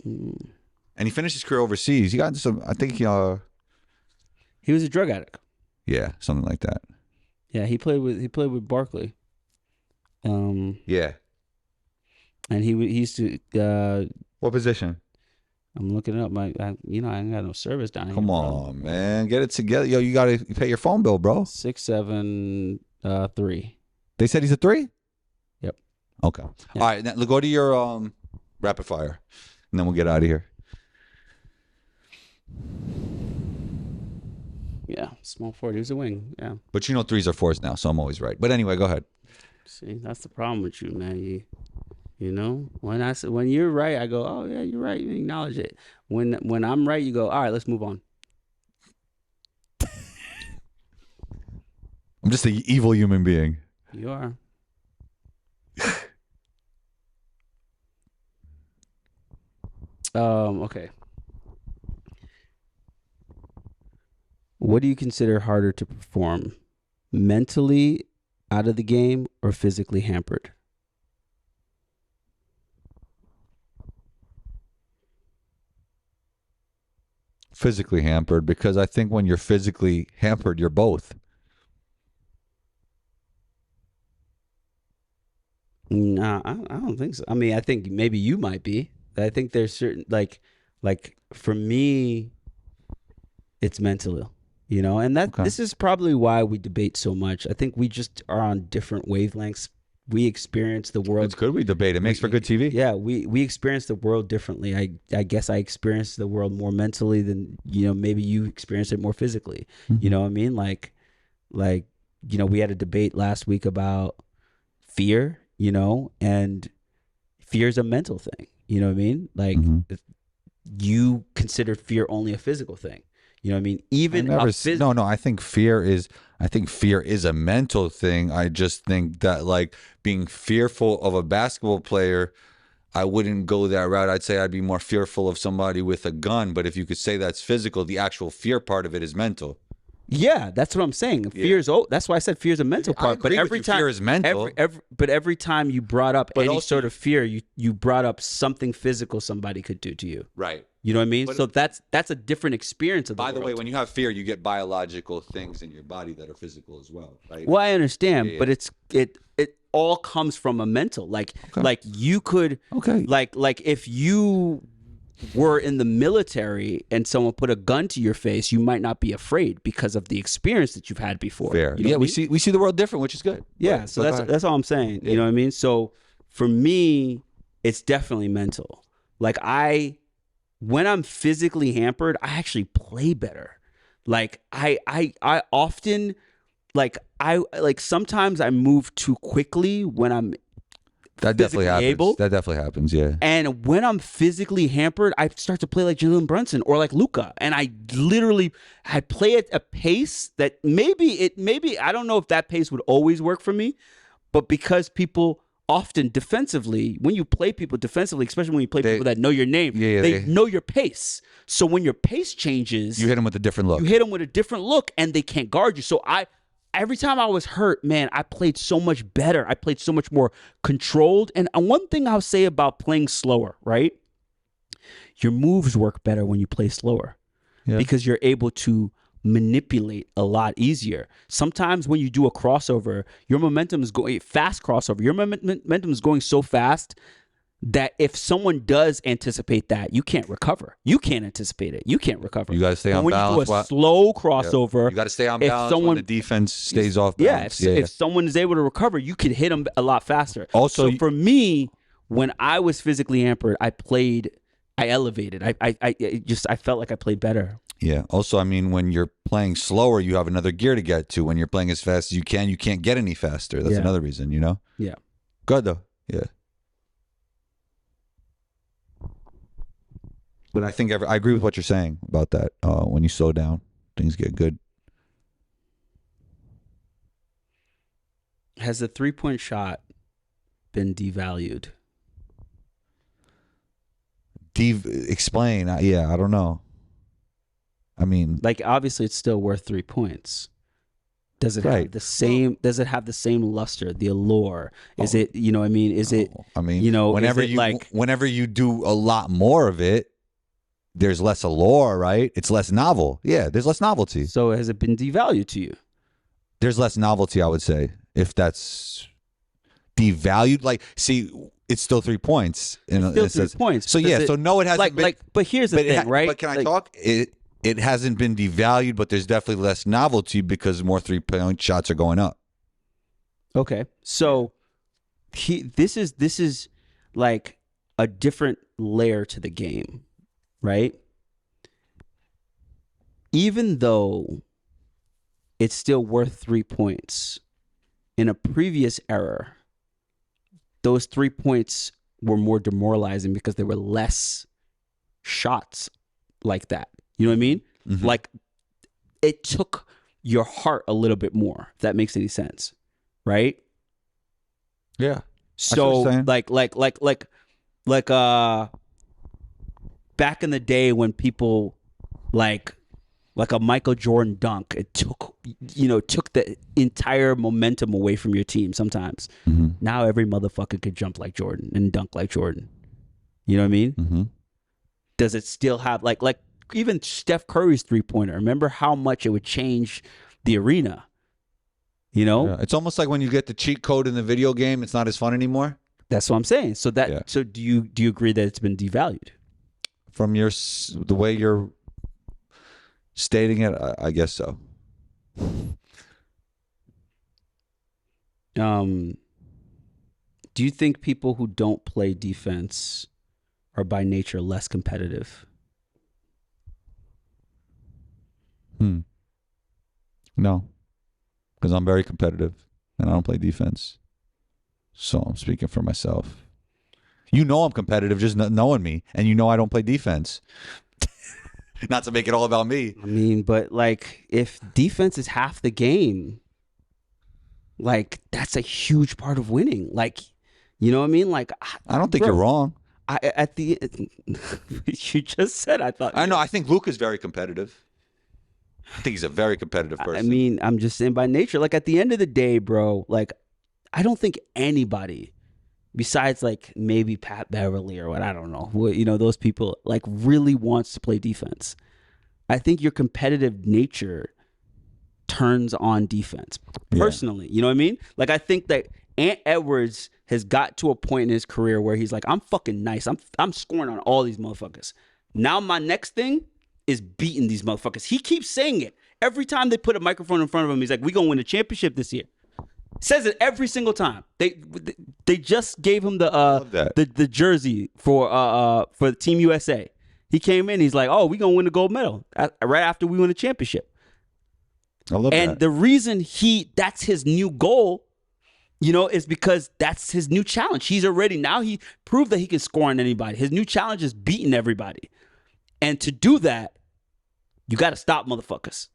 [SPEAKER 2] And he finished his career overseas. He got into some, I think he
[SPEAKER 3] was a drug addict.
[SPEAKER 2] Yeah, something like that.
[SPEAKER 3] Yeah, he played with Barkley.
[SPEAKER 2] Yeah.
[SPEAKER 3] And he used to.
[SPEAKER 2] What position?
[SPEAKER 3] I'm looking it up. I ain't got no service down here.
[SPEAKER 2] Come on, man, get it together. Yo, you gotta pay your phone bill, bro.
[SPEAKER 3] 6'7", 3.
[SPEAKER 2] They said he's a 3.
[SPEAKER 3] Yep.
[SPEAKER 2] Okay.
[SPEAKER 3] Yeah.
[SPEAKER 2] All right. Now go to your rapid fire, and then we'll get out of here.
[SPEAKER 3] Yeah, small forward. He was a wing. Yeah.
[SPEAKER 2] But you know 3s are 4s now, so I'm always right. But anyway, go ahead.
[SPEAKER 3] See, that's the problem with you, man. You know, when you're right, I go, oh yeah, you're right. You acknowledge it. When I'm right, you go, all right, let's move on.
[SPEAKER 2] I'm just an evil human being.
[SPEAKER 3] You are. Okay. What do you consider harder to perform? Mentally out of the game or physically hampered?
[SPEAKER 2] Physically hampered, because I think when you're physically hampered, you're both.
[SPEAKER 3] Nah, I don't think so. I mean, I think maybe you might be. I think there's certain like for me, it's mental, you know, and that this is probably why we debate so much. I think we just are on different wavelengths. We experience the world.
[SPEAKER 2] It's good we debate. It makes for good TV.
[SPEAKER 3] Yeah, we experience the world differently. I guess I experience the world more mentally than, maybe you experience it more physically. Mm-hmm. You know what I mean? Like, we had a debate last week about fear, and fear is a mental thing. You know what I mean? Like, you consider fear only a physical thing. You know what I mean? I think fear is a mental thing. I just think that, like, being fearful of a basketball player, I wouldn't go that route. I'd say I'd be more fearful of somebody with a gun. But if you could say that's physical, the actual fear part of it is mental. Yeah, that's what I'm saying. Fear is that's why I said fear is a mental part.
[SPEAKER 2] But every time fear is mental.
[SPEAKER 3] Every time you brought up any sort of fear, you brought up something physical somebody could do to you.
[SPEAKER 2] Right.
[SPEAKER 3] You know what I mean? So that's a different experience of the world.
[SPEAKER 2] By the way, when you have fear, you get biological things in your body that are physical as well, right?
[SPEAKER 3] Well, I understand, but it all comes from a mental. Like you could like if you were in the military and someone put a gun to your face, you might not be afraid because of the experience that you've had before.
[SPEAKER 2] Fair.
[SPEAKER 3] You know
[SPEAKER 2] we see the world different, which is good.
[SPEAKER 3] Yeah, so that's all I'm saying. Yeah. You know what I mean? So for me, it's definitely mental. Like when I'm physically hampered, I actually play better. Like I often sometimes I move too quickly when I'm
[SPEAKER 2] that definitely happens. That definitely happens, yeah.
[SPEAKER 3] And when I'm physically hampered, I start to play like Jalen Brunson or like Luka, and I play at a pace that maybe I don't know if that pace would always work for me, but because people often defensively, when you play people defensively, especially when you play people that know your name, they know your pace. So when your pace changes,
[SPEAKER 2] you hit them with a different look.
[SPEAKER 3] You hit them with a different look, and they can't guard you. So I every time I was hurt, man, I played so much better. I played so much more controlled. And one thing I'll say about playing slower, right? Your moves work better when you play slower because you're able to manipulate a lot easier. Sometimes when you do a crossover, your momentum is going fast crossover. Your momentum is going so fast that if someone does anticipate that, you can't recover. You can't anticipate it. You can't recover.
[SPEAKER 2] You got to stay on
[SPEAKER 3] when
[SPEAKER 2] balance.
[SPEAKER 3] you do a slow crossover,
[SPEAKER 2] You got to stay on
[SPEAKER 3] if
[SPEAKER 2] balance
[SPEAKER 3] someone-
[SPEAKER 2] when the defense stays off balance.
[SPEAKER 3] if someone is able to recover, you could hit them a lot faster.
[SPEAKER 2] Also,
[SPEAKER 3] so for me, when I was physically hampered, I elevated. I felt like I played better.
[SPEAKER 2] Yeah. Also, I mean, when you're playing slower, you have another gear to get to. When you're playing as fast as you can't get any faster. That's another reason, you know?
[SPEAKER 3] Yeah.
[SPEAKER 2] Good, though. Yeah. But I think I agree with what you're saying about that. When you slow down, things get good.
[SPEAKER 3] Has the 3-point shot been devalued?
[SPEAKER 2] Explain. I don't know. I mean,
[SPEAKER 3] Like, obviously, it's still worth 3 points. Does it have the same? Does it have the same luster, the allure? Is it? You know, what I mean, is it?
[SPEAKER 2] I mean,
[SPEAKER 3] you know,
[SPEAKER 2] whenever
[SPEAKER 3] is it
[SPEAKER 2] whenever you do a lot more of it, there's less allure, right? It's less novel. Yeah, there's less novelty.
[SPEAKER 3] So has it been devalued to you?
[SPEAKER 2] There's less novelty, I would say, if that's devalued. Like, see, it's still 3 points.
[SPEAKER 3] Still 3 points.
[SPEAKER 2] So yeah, so no, it hasn't been.
[SPEAKER 3] But here's the thing, right?
[SPEAKER 2] But can I talk? It hasn't been devalued, but there's definitely less novelty because more 3-point shots are going up.
[SPEAKER 3] Okay, so this is like a different layer to the game, right? Even though it's still worth 3 points, in a previous era, those 3 points were more demoralizing because there were less shots like that. You know what I mean?
[SPEAKER 2] Mm-hmm.
[SPEAKER 3] Like, it took your heart a little bit more, if that makes any sense, right?
[SPEAKER 2] Yeah.
[SPEAKER 3] So
[SPEAKER 2] saying.
[SPEAKER 3] like back in the day when people like a Michael Jordan dunk, it took the entire momentum away from your team sometimes.
[SPEAKER 2] Mm-hmm.
[SPEAKER 3] Now every motherfucker could jump like Jordan and dunk like Jordan. You know what I mean?
[SPEAKER 2] Mm-hmm.
[SPEAKER 3] Does it still have like even Steph Curry's 3-pointer? Remember how much it would change the arena? You know?
[SPEAKER 2] Yeah. It's almost like when you get the cheat code in the video game, it's not as fun anymore.
[SPEAKER 3] That's what I'm saying. So so do you agree that it's been devalued?
[SPEAKER 2] From the way you're stating it, I guess so.
[SPEAKER 3] Do you think people who don't play defense are by nature less competitive?
[SPEAKER 2] No, because I'm very competitive and I don't play defense. So I'm speaking for myself. You know I'm competitive just knowing me, and you know I don't play defense. Not to make it all about me.
[SPEAKER 3] I mean, but like, if defense is half the game, like, that's a huge part of winning. Like, you know what I mean? Like,
[SPEAKER 2] I don't think you're wrong.
[SPEAKER 3] You just said I thought.
[SPEAKER 2] I know. I think Luke is very competitive. I think he's a very competitive person.
[SPEAKER 3] I mean, I'm just saying by nature. Like, at the end of the day, bro, like, I don't think anybody besides like maybe Pat Beverly or what, I don't know, you know, those people like really wants to play defense. I think your competitive nature turns on defense personally. You know what I mean? Like, I think that Ant Edwards has got to a point in his career where he's like, I'm fucking nice. I'm scoring on all these motherfuckers. Now my next thing is beating these motherfuckers. He keeps saying it. Every time they put a microphone in front of him, he's like, we're going to win the championship this year. Says it every single time. They just gave him the jersey for Team USA. He came in, he's like, oh, we're going to win the gold medal right after we win the championship.
[SPEAKER 2] I love that.
[SPEAKER 3] And the reason that's his new goal, you know, is because that's his new challenge. He proved that he can score on anybody. His new challenge is beating everybody. And to do that, you got to stop motherfuckers.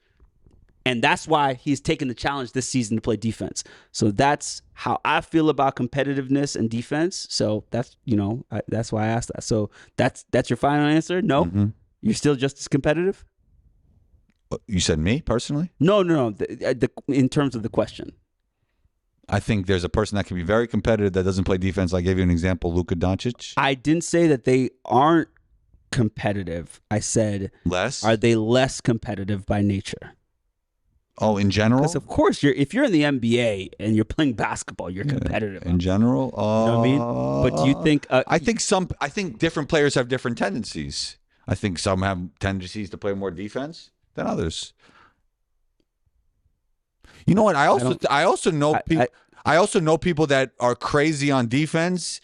[SPEAKER 3] And that's why he's taking the challenge this season to play defense. So that's how I feel about competitiveness and defense. So that's, you know, that's why I asked that. So that's your final answer? No?
[SPEAKER 2] Mm-hmm.
[SPEAKER 3] You're still just as competitive?
[SPEAKER 2] You said me personally?
[SPEAKER 3] No. In terms of the question.
[SPEAKER 2] I think there's a person that can be very competitive that doesn't play defense. I gave you an example, Luka Doncic.
[SPEAKER 3] I didn't say that they aren't competitive. I said,
[SPEAKER 2] Less?
[SPEAKER 3] are they less competitive by nature?
[SPEAKER 2] Oh, in general?
[SPEAKER 3] Because of course, if you're in the NBA and you're playing basketball, you're competitive.
[SPEAKER 2] In general?
[SPEAKER 3] You know what I mean? But do you think?
[SPEAKER 2] I think different players have different tendencies. I think some have tendencies to play more defense than others. You know what? I also know people that are crazy on defense,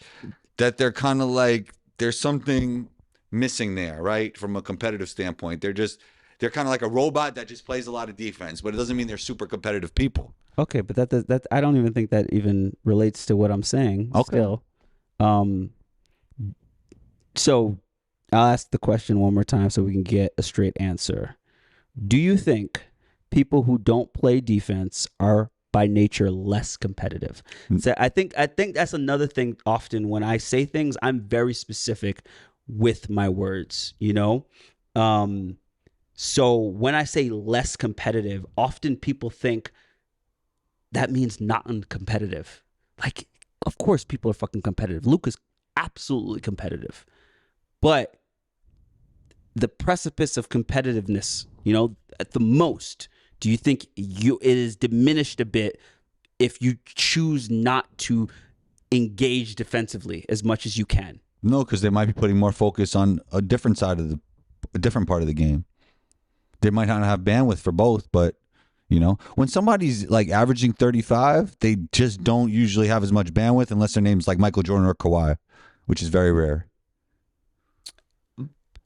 [SPEAKER 2] that they're kind of like there's something missing there, right? From a competitive standpoint. They're kind of like a robot that just plays a lot of defense, but it doesn't mean they're super competitive people.
[SPEAKER 3] Okay, but that I don't even think that even relates to what I'm saying.
[SPEAKER 2] Okay.
[SPEAKER 3] Still. So I'll ask the question one more time so we can get a straight answer. Do you think people who don't play defense are by nature less competitive? So I think that's another thing. Often when I say things, I'm very specific with my words, you know? So when I say less competitive, often people think that means not uncompetitive. Like, of course people are fucking competitive. Luka's absolutely competitive. But the precipice of competitiveness, you know, at the most, do you think it is diminished a bit if you choose not to engage defensively as much as you can?
[SPEAKER 2] No, because they might be putting more focus on a different part of the game. They might not have bandwidth for both, but you know, when somebody's like averaging 35, they just don't usually have as much bandwidth unless their name's like Michael Jordan or Kawhi, which is very rare.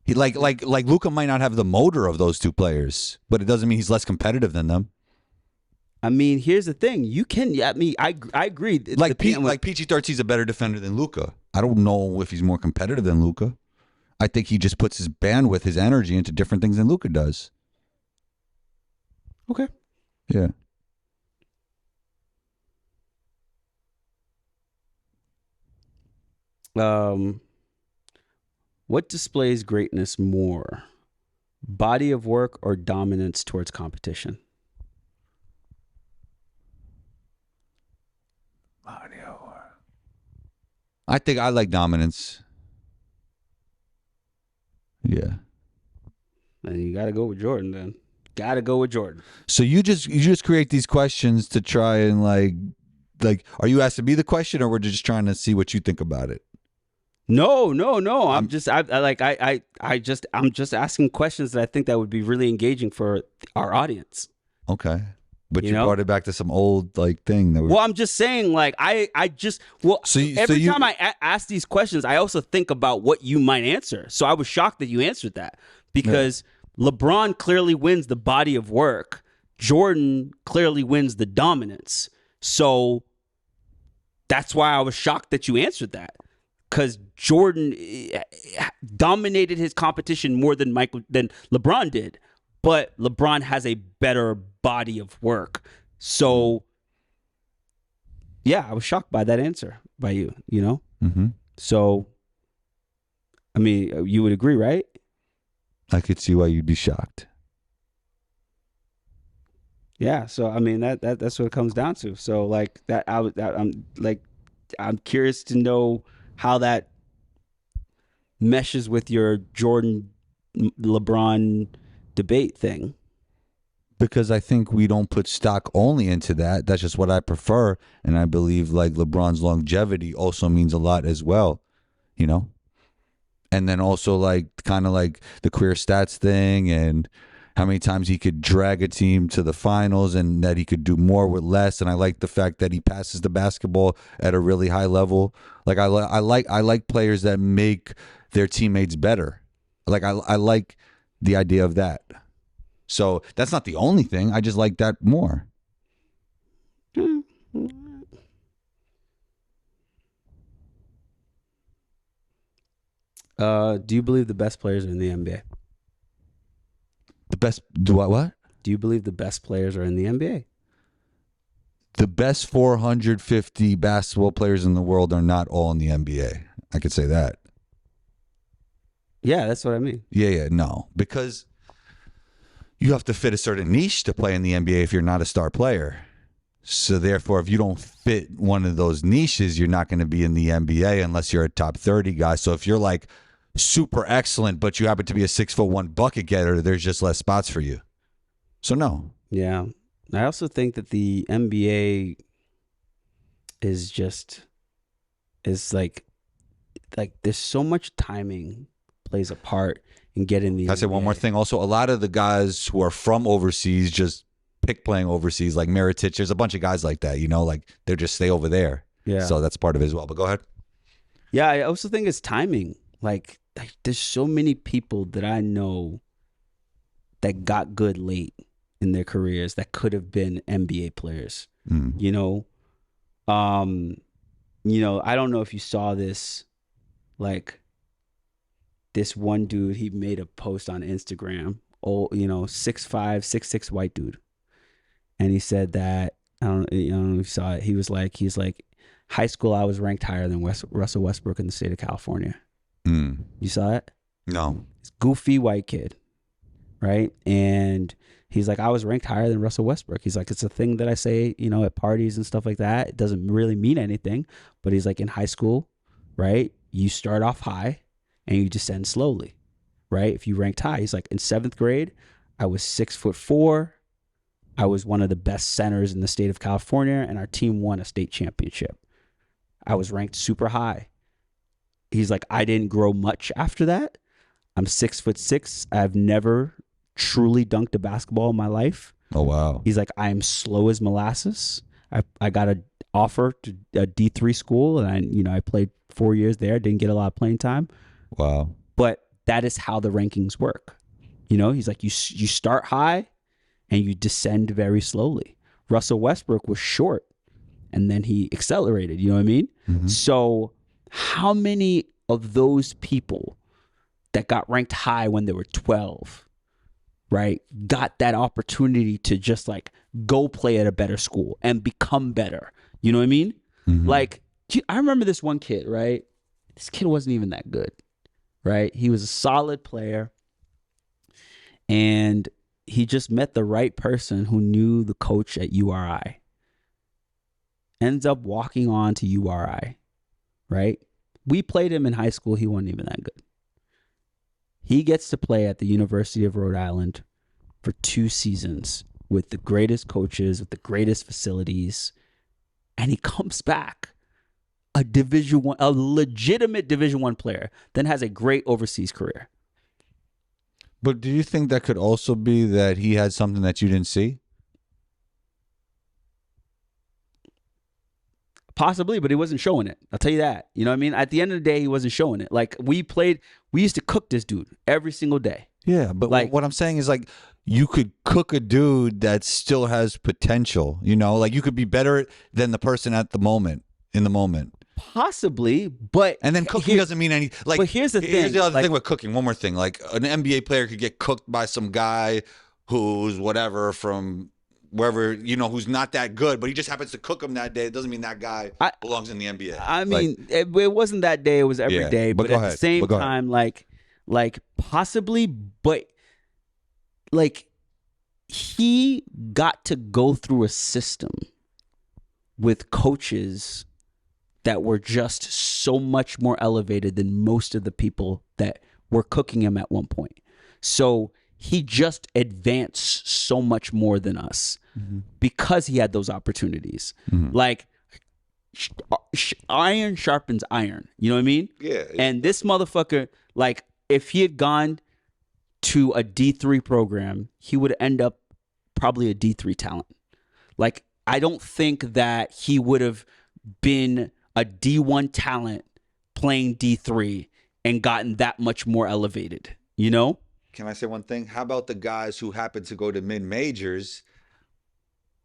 [SPEAKER 2] He like Luka might not have the motor of those two players, but it doesn't mean he's less competitive than them.
[SPEAKER 3] I mean, here's the thing: you can. I mean, I agree.
[SPEAKER 2] Like PG-13 is a better defender than Luka. I don't know if he's more competitive than Luka. I think he just puts his bandwidth, his energy into different things than Luka does.
[SPEAKER 3] Okay.
[SPEAKER 2] Yeah.
[SPEAKER 3] What displays greatness more? Body of work or dominance towards competition?
[SPEAKER 2] Body of work. I think I like dominance. Yeah.
[SPEAKER 3] And you got to go with Jordan then. Got to go with Jordan.
[SPEAKER 2] So you just create these questions to try and like are you asking me the question, or we're just trying to see what you think about it?
[SPEAKER 3] No. I'm just asking questions that I think that would be really engaging for our audience.
[SPEAKER 2] Okay. But you
[SPEAKER 3] know?
[SPEAKER 2] brought it back to some old like thing that
[SPEAKER 3] Well, I'm just saying, like every time I ask these questions, I also think about what you might answer. So I was shocked that you answered that, because LeBron clearly wins the body of work. Jordan clearly wins the dominance. So that's why I was shocked that you answered that, because Jordan dominated his competition more than LeBron did, but LeBron has a better body of work. So yeah, I was shocked by that answer by you, you know?
[SPEAKER 2] Mm-hmm.
[SPEAKER 3] So, I mean, you would agree, right?
[SPEAKER 2] I could see why you'd be shocked.
[SPEAKER 3] Yeah, so I mean that's what it comes down to. So like I'm curious to know how that meshes with your Jordan LeBron debate thing.
[SPEAKER 2] Because I think we don't put stock only into that. That's just what I prefer, and I believe like LeBron's longevity also means a lot as well, you know? And then also like kind of like the career stats thing, and how many times he could drag a team to the finals, and that he could do more with less. And I like the fact that he passes the basketball at a really high level. Like I like players that make their teammates better. Like I like the idea of that. So that's not the only thing. I just like that more.
[SPEAKER 3] Do you believe the best players are in the NBA?
[SPEAKER 2] The best, do I what?
[SPEAKER 3] Do you believe the best players are in the NBA?
[SPEAKER 2] The best 450 basketball players in the world are not all in the NBA. I could say that.
[SPEAKER 3] Yeah, that's what I mean.
[SPEAKER 2] Yeah, no. Because you have to fit a certain niche to play in the NBA if you're not a star player. So therefore, if you don't fit one of those niches, you're not going to be in the NBA unless you're a top 30 guy. So if you're like super excellent, but you happen to be a 6'1" bucket getter, there's just less spots for you. So no.
[SPEAKER 3] Yeah. I also think that the NBA is like there's so much timing plays a part in getting the
[SPEAKER 2] Can I say one more thing? Also, a lot of the guys who are from overseas just pick playing overseas, like Mirotic. There's a bunch of guys like that, like they just stay over there.
[SPEAKER 3] Yeah.
[SPEAKER 2] So that's part of it as well. But go ahead.
[SPEAKER 3] Yeah, I also think it's timing. Like there's so many people that I know that got good late in their careers that could have been NBA players. I don't know if you saw this, like this one dude, he made a post on Instagram, 6'5", 6'6" white dude. And he said that, I don't know if you saw it. He's like, high school, I was ranked higher than Russell Westbrook in the state of California. You saw it?
[SPEAKER 2] No.
[SPEAKER 3] This goofy white kid, right? And he's like, I was ranked higher than Russell Westbrook. He's like, it's a thing that I say, at parties and stuff like that. It doesn't really mean anything. But he's like, in high school, right, you start off high and you descend slowly, right? If you ranked high, he's like, in 7th grade, I was 6'4". I was one of the best centers in the state of California, and our team won a state championship. I was ranked super high. He's like, I didn't grow much after that. I'm 6'6". I've never truly dunked a basketball in my life.
[SPEAKER 2] Oh, wow.
[SPEAKER 3] He's like, I am slow as molasses. I got an offer to a D3 school, and I played 4 years there. Didn't get a lot of playing time.
[SPEAKER 2] Wow.
[SPEAKER 3] But that is how the rankings work. He's like, you start high and you descend very slowly. Russell Westbrook was short and then he accelerated. You know what I mean?
[SPEAKER 2] Mm-hmm.
[SPEAKER 3] So how many of those people that got ranked high when they were 12, right, got that opportunity to just like go play at a better school and become better? You know what I mean?
[SPEAKER 2] Mm-hmm.
[SPEAKER 3] Like, I remember this one kid, right? This kid wasn't even that good, right? He was a solid player, and he just met the right person who knew the coach at URI. Ends up walking on to URI, right? We played him in high school. He wasn't even that good. He gets to play at the University of Rhode Island for 2 seasons with the greatest coaches, with the greatest facilities, and he comes back a legitimate Division I player, then has a great overseas career.
[SPEAKER 2] But do you think that could also be that he had something that you didn't see?
[SPEAKER 3] Possibly, but he wasn't showing it. I'll tell you that. You know what I mean? At the end of the day, he wasn't showing it. Like, we used to cook this dude every single day.
[SPEAKER 2] Yeah, but
[SPEAKER 3] like,
[SPEAKER 2] what I'm saying is, like, you could cook a dude that still has potential, like you could be better than the person in the moment.
[SPEAKER 3] Possibly, but
[SPEAKER 2] and then cooking doesn't mean anything. Like,
[SPEAKER 3] but here's the thing.
[SPEAKER 2] Here's the other thing with cooking. One more thing. Like, an NBA player could get cooked by some guy who's whatever from wherever, who's not that good, but he just happens to cook him that day. It doesn't mean that guy belongs in the NBA.
[SPEAKER 3] I mean, it wasn't that day. It was every day. But at the same time, like possibly, but like he got to go through a system with coaches that were just so much more elevated than most of the people that were cooking him at one point. So he just advanced so much more than us because he had those opportunities. Like, iron sharpens iron. You know what I mean?
[SPEAKER 2] Yeah.
[SPEAKER 3] And this motherfucker, like, if he had gone to a D3 program, he would end up probably a D3 talent. Like, I don't think that he would have been a D1 talent playing D3 and gotten that much more elevated,
[SPEAKER 2] Can I say one thing? How about the guys who happen to go to mid-majors,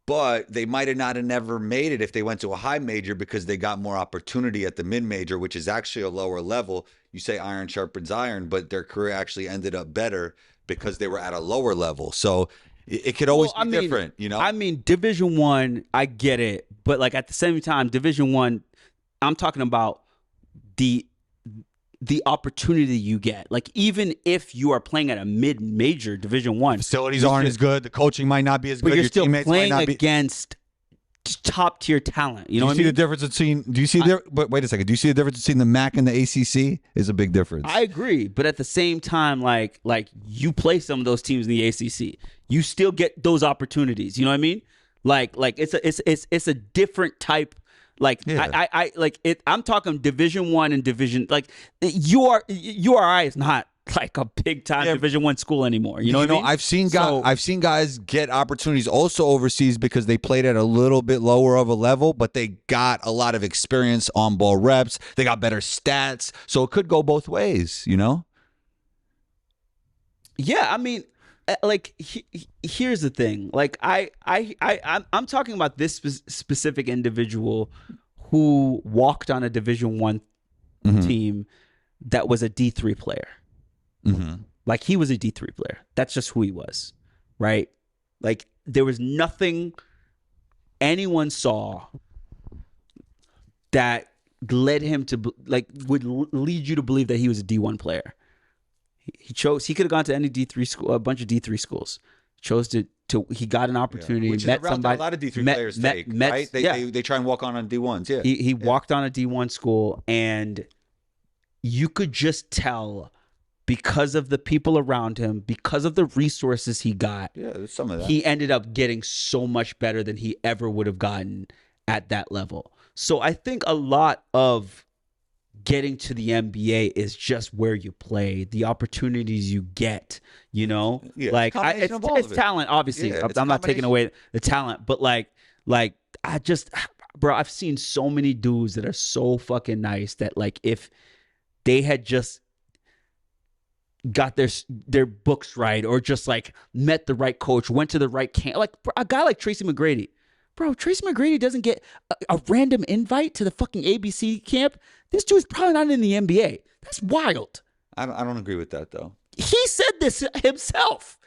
[SPEAKER 2] but they might have not have never made it if they went to a high major because they got more opportunity at the mid-major, which is actually a lower level. You say iron sharpens iron, but their career actually ended up better because they were at a lower level. So it could always be different,
[SPEAKER 3] I mean, Division I, I get it. But like at the same time, Division I, I'm talking about the the opportunity you get. Like, even if you are playing at a mid-major Division I,
[SPEAKER 2] Facilities aren't as good. The coaching might not be as good.
[SPEAKER 3] but you're
[SPEAKER 2] Your
[SPEAKER 3] still
[SPEAKER 2] teammates
[SPEAKER 3] playing
[SPEAKER 2] might not be.
[SPEAKER 3] against top tier talent. You
[SPEAKER 2] Do
[SPEAKER 3] know
[SPEAKER 2] you
[SPEAKER 3] what I
[SPEAKER 2] see
[SPEAKER 3] mean?
[SPEAKER 2] the difference between? Do you see there? But wait a second. Do you see the difference between the MAC and the ACC? Is a big difference.
[SPEAKER 3] I agree, but at the same time, like you play some of those teams in the ACC, you still get those opportunities. You know what I mean? Like it's a different type. Like
[SPEAKER 2] Yeah.
[SPEAKER 3] I like it. I'm talking Division I and Division, like URI is not like a big time Division I school anymore. You know what I mean?
[SPEAKER 2] I've seen guys get opportunities also overseas because they played at a little bit lower of a level, but they got a lot of experience on ball reps. They got better stats, so it could go both ways. You know?
[SPEAKER 3] Yeah, I mean, like here's the thing. Like I'm talking about this specific individual who walked on a Division I team that was a D3 player.
[SPEAKER 2] Mm-hmm.
[SPEAKER 3] Like, he was a D3 player. That's just who he was, right? Like, there was nothing anyone saw that led him to, like, would lead you to believe that he was a D1 player. He could have gone to any D3 school, a bunch of D3 schools. Chose to he got an opportunity,
[SPEAKER 2] Which
[SPEAKER 3] met
[SPEAKER 2] is a route
[SPEAKER 3] somebody.
[SPEAKER 2] that a lot of D3
[SPEAKER 3] met-
[SPEAKER 2] players
[SPEAKER 3] met-
[SPEAKER 2] take,
[SPEAKER 3] met-
[SPEAKER 2] right?
[SPEAKER 3] yeah.
[SPEAKER 2] They try and walk on D1s. Yeah.
[SPEAKER 3] He walked on a D1 school, and you could just tell because of the people around him, because of the resources he got,
[SPEAKER 2] Yeah, there's some of that.
[SPEAKER 3] he ended up getting so much better than he ever would have gotten at that level. So I think a lot of getting to the NBA is just where you play, the opportunities you get, you know?
[SPEAKER 2] Yeah,
[SPEAKER 3] like
[SPEAKER 2] combination of all
[SPEAKER 3] it's
[SPEAKER 2] of it.
[SPEAKER 3] talent, obviously.
[SPEAKER 2] Yeah, it's a
[SPEAKER 3] I'm not taking
[SPEAKER 2] combination.
[SPEAKER 3] away the talent, but like I just, bro, I've seen so many dudes that are so fucking nice that, like, if they had just got their books right, or just like met the right coach, went to the right camp, like a guy like Tracy McGrady. Bro, Tracy McGrady doesn't get a random invite to the fucking ABC camp. This dude's probably not in the NBA. That's wild.
[SPEAKER 2] I don't agree with that though.
[SPEAKER 3] He said this himself.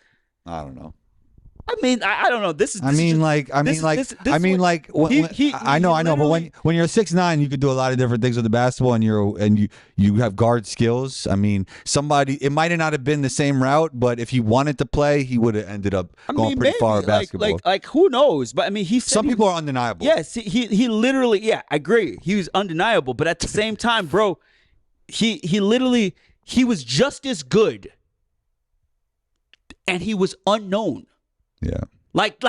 [SPEAKER 2] I don't know.
[SPEAKER 3] I mean, I don't know. This is.
[SPEAKER 2] I mean, like, when,
[SPEAKER 3] He
[SPEAKER 2] I know, but
[SPEAKER 3] literally-
[SPEAKER 2] when you're 6'9", you could do a lot of different things with the basketball, and you have guard skills. I mean, it might not have been the same route, but if he wanted to play, he would have ended up going pretty far at basketball.
[SPEAKER 3] Like who knows? But I mean, he said
[SPEAKER 2] Some people are undeniable.
[SPEAKER 3] Yes, he literally, yeah, I agree. He was undeniable, but at the same time, bro, he was just as good, and he was unknown.
[SPEAKER 2] Yeah.
[SPEAKER 3] Like,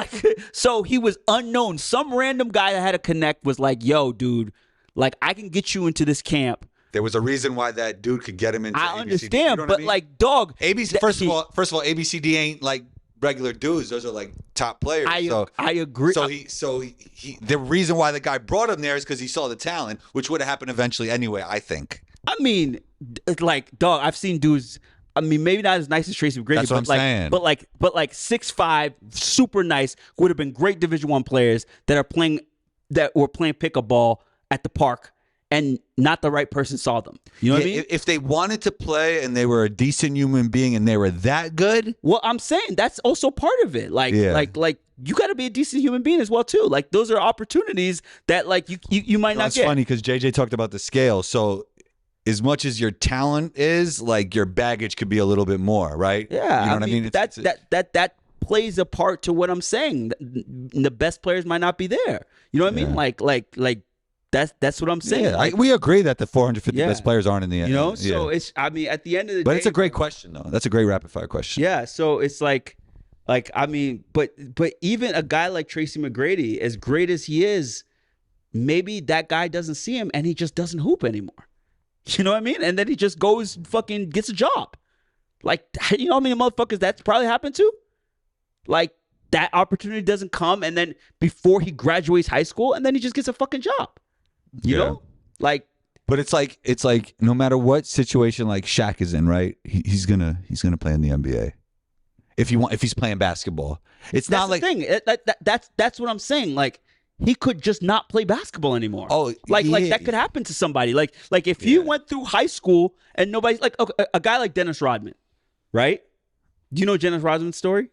[SPEAKER 3] so he was unknown. Some random guy that had a connect was like, "Yo, dude, like, I can get you into this camp."
[SPEAKER 2] There was a reason why that dude could get him into
[SPEAKER 3] I
[SPEAKER 2] ABCD.
[SPEAKER 3] understand,
[SPEAKER 2] You know what
[SPEAKER 3] but
[SPEAKER 2] I mean?
[SPEAKER 3] like, dog,
[SPEAKER 2] ABC. First of all, ABCD ain't like regular dudes. Those are like top players.
[SPEAKER 3] I agree.
[SPEAKER 2] So he the reason why the guy brought him there is because he saw the talent, which would have happened eventually anyway. I think.
[SPEAKER 3] I mean, it's like, dog, I've seen dudes. I mean, maybe not as nice as Tracy McGrady,
[SPEAKER 2] That's what
[SPEAKER 3] but
[SPEAKER 2] I'm saying.
[SPEAKER 3] but like 6'5", super nice, would have been great Division I players that were playing pickup ball at the park, and not the right person saw them. You know what I mean?
[SPEAKER 2] If they wanted to play and they were a decent human being and they were that good,
[SPEAKER 3] Well, I'm saying that's also part of it. Like,
[SPEAKER 2] Yeah.
[SPEAKER 3] like you got to be a decent human being as well too. Like, those are opportunities that like you might not
[SPEAKER 2] it's
[SPEAKER 3] get.
[SPEAKER 2] funny because JJ talked about the scale. So as much as your talent is, like, your baggage could be a little bit more, right?
[SPEAKER 3] Yeah,
[SPEAKER 2] You know what I mean?
[SPEAKER 3] That plays a part to what I'm saying. The best players might not be there. You know what I mean? Like that's what I'm saying.
[SPEAKER 2] Yeah,
[SPEAKER 3] Like,
[SPEAKER 2] we agree that the 450
[SPEAKER 3] Yeah.
[SPEAKER 2] best players aren't in the end.
[SPEAKER 3] you know, so it's. I mean, at the end of the day,
[SPEAKER 2] But it's a great question, though. That's a great rapid fire question.
[SPEAKER 3] Yeah, so it's like I mean, but even a guy like Tracy McGrady, as great as he is, maybe that guy doesn't see him and he just doesn't hoop anymore. You know what I mean? And then he just goes fucking gets a job. Like, you know how many motherfuckers that's probably happened to? Like, that opportunity doesn't come, and then before he graduates high school, and then he just gets a fucking job. You
[SPEAKER 2] Yeah.
[SPEAKER 3] know? Like,
[SPEAKER 2] But it's like no matter what situation like Shaq is in, right? He's gonna play in the NBA if he's playing basketball. It's
[SPEAKER 3] that's
[SPEAKER 2] not like
[SPEAKER 3] the thing. That's what I'm saying. Like, he could just not play basketball anymore.
[SPEAKER 2] Oh,
[SPEAKER 3] like
[SPEAKER 2] yeah.
[SPEAKER 3] that could happen to somebody. Like if he went through high school and nobody's like, okay, a guy like Dennis Rodman, right? Do you know Dennis Rodman's story?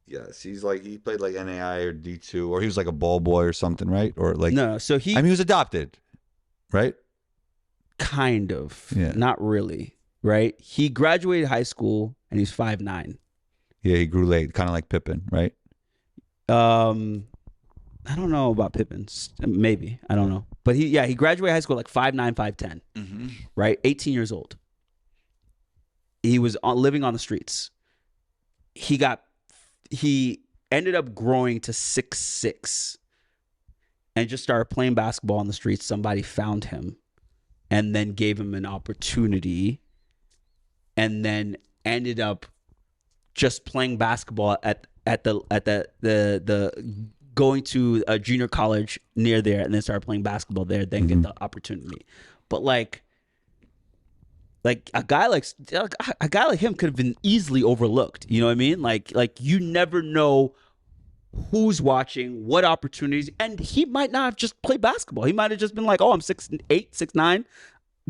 [SPEAKER 2] yes, he played like NAI or D2, or he was like a ball boy or something, right? Or like
[SPEAKER 3] No. So he
[SPEAKER 2] he was adopted, right?
[SPEAKER 3] Kind of.
[SPEAKER 2] Yeah.
[SPEAKER 3] Not really. Right? He graduated high school and he's 5'9".
[SPEAKER 2] Yeah, he grew late, kind of like Pippen, right?
[SPEAKER 3] I don't know about Pippins. Maybe. I don't know. But he graduated high school like 5'9", 5'10", right? 18 years old. He was living on the streets. He ended up growing to 6'6", and just started playing basketball on the streets. Somebody found him and then gave him an opportunity, and then ended up just playing basketball at the going to a junior college near there, and then started playing basketball there, then get the opportunity. But like a guy like him could have been easily overlooked. You know what I mean? Like you never know who's watching, what opportunities, and he might not have just played basketball. He might have just been like, oh, I'm 6'8", 6'9",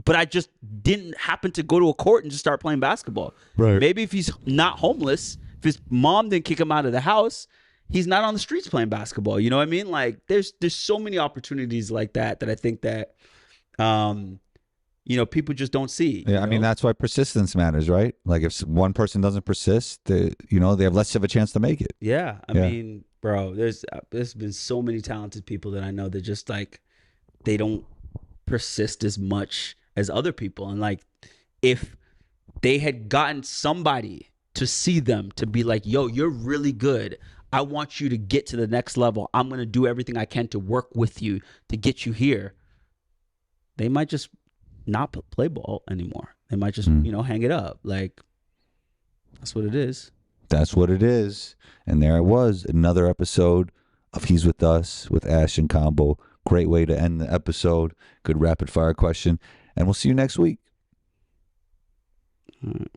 [SPEAKER 3] but I just didn't happen to go to a court and just start playing basketball.
[SPEAKER 2] Right.
[SPEAKER 3] Maybe if he's not homeless, if his mom didn't kick him out of the house, he's not on the streets playing basketball. You know what I mean? Like there's so many opportunities like that I think that people just don't see.
[SPEAKER 2] Yeah, I mean, that's why persistence matters, right? Like if one person doesn't persist, they have less of a chance to make it.
[SPEAKER 3] Yeah, I mean, bro, there's been so many talented people that I know that just like they don't persist as much as other people. And like if they had gotten somebody to see them, to be like, yo, you're really good, I want you to get to the next level, I'm going to do everything I can to work with you to get you here, they might just not play ball anymore. They might just, hang it up. Like, that's what it is.
[SPEAKER 2] That's what it is. And there it was, another episode of He's With Us with Ash and Combo. Great way to end the episode. Good rapid fire question. And we'll see you next week.
[SPEAKER 3] All right.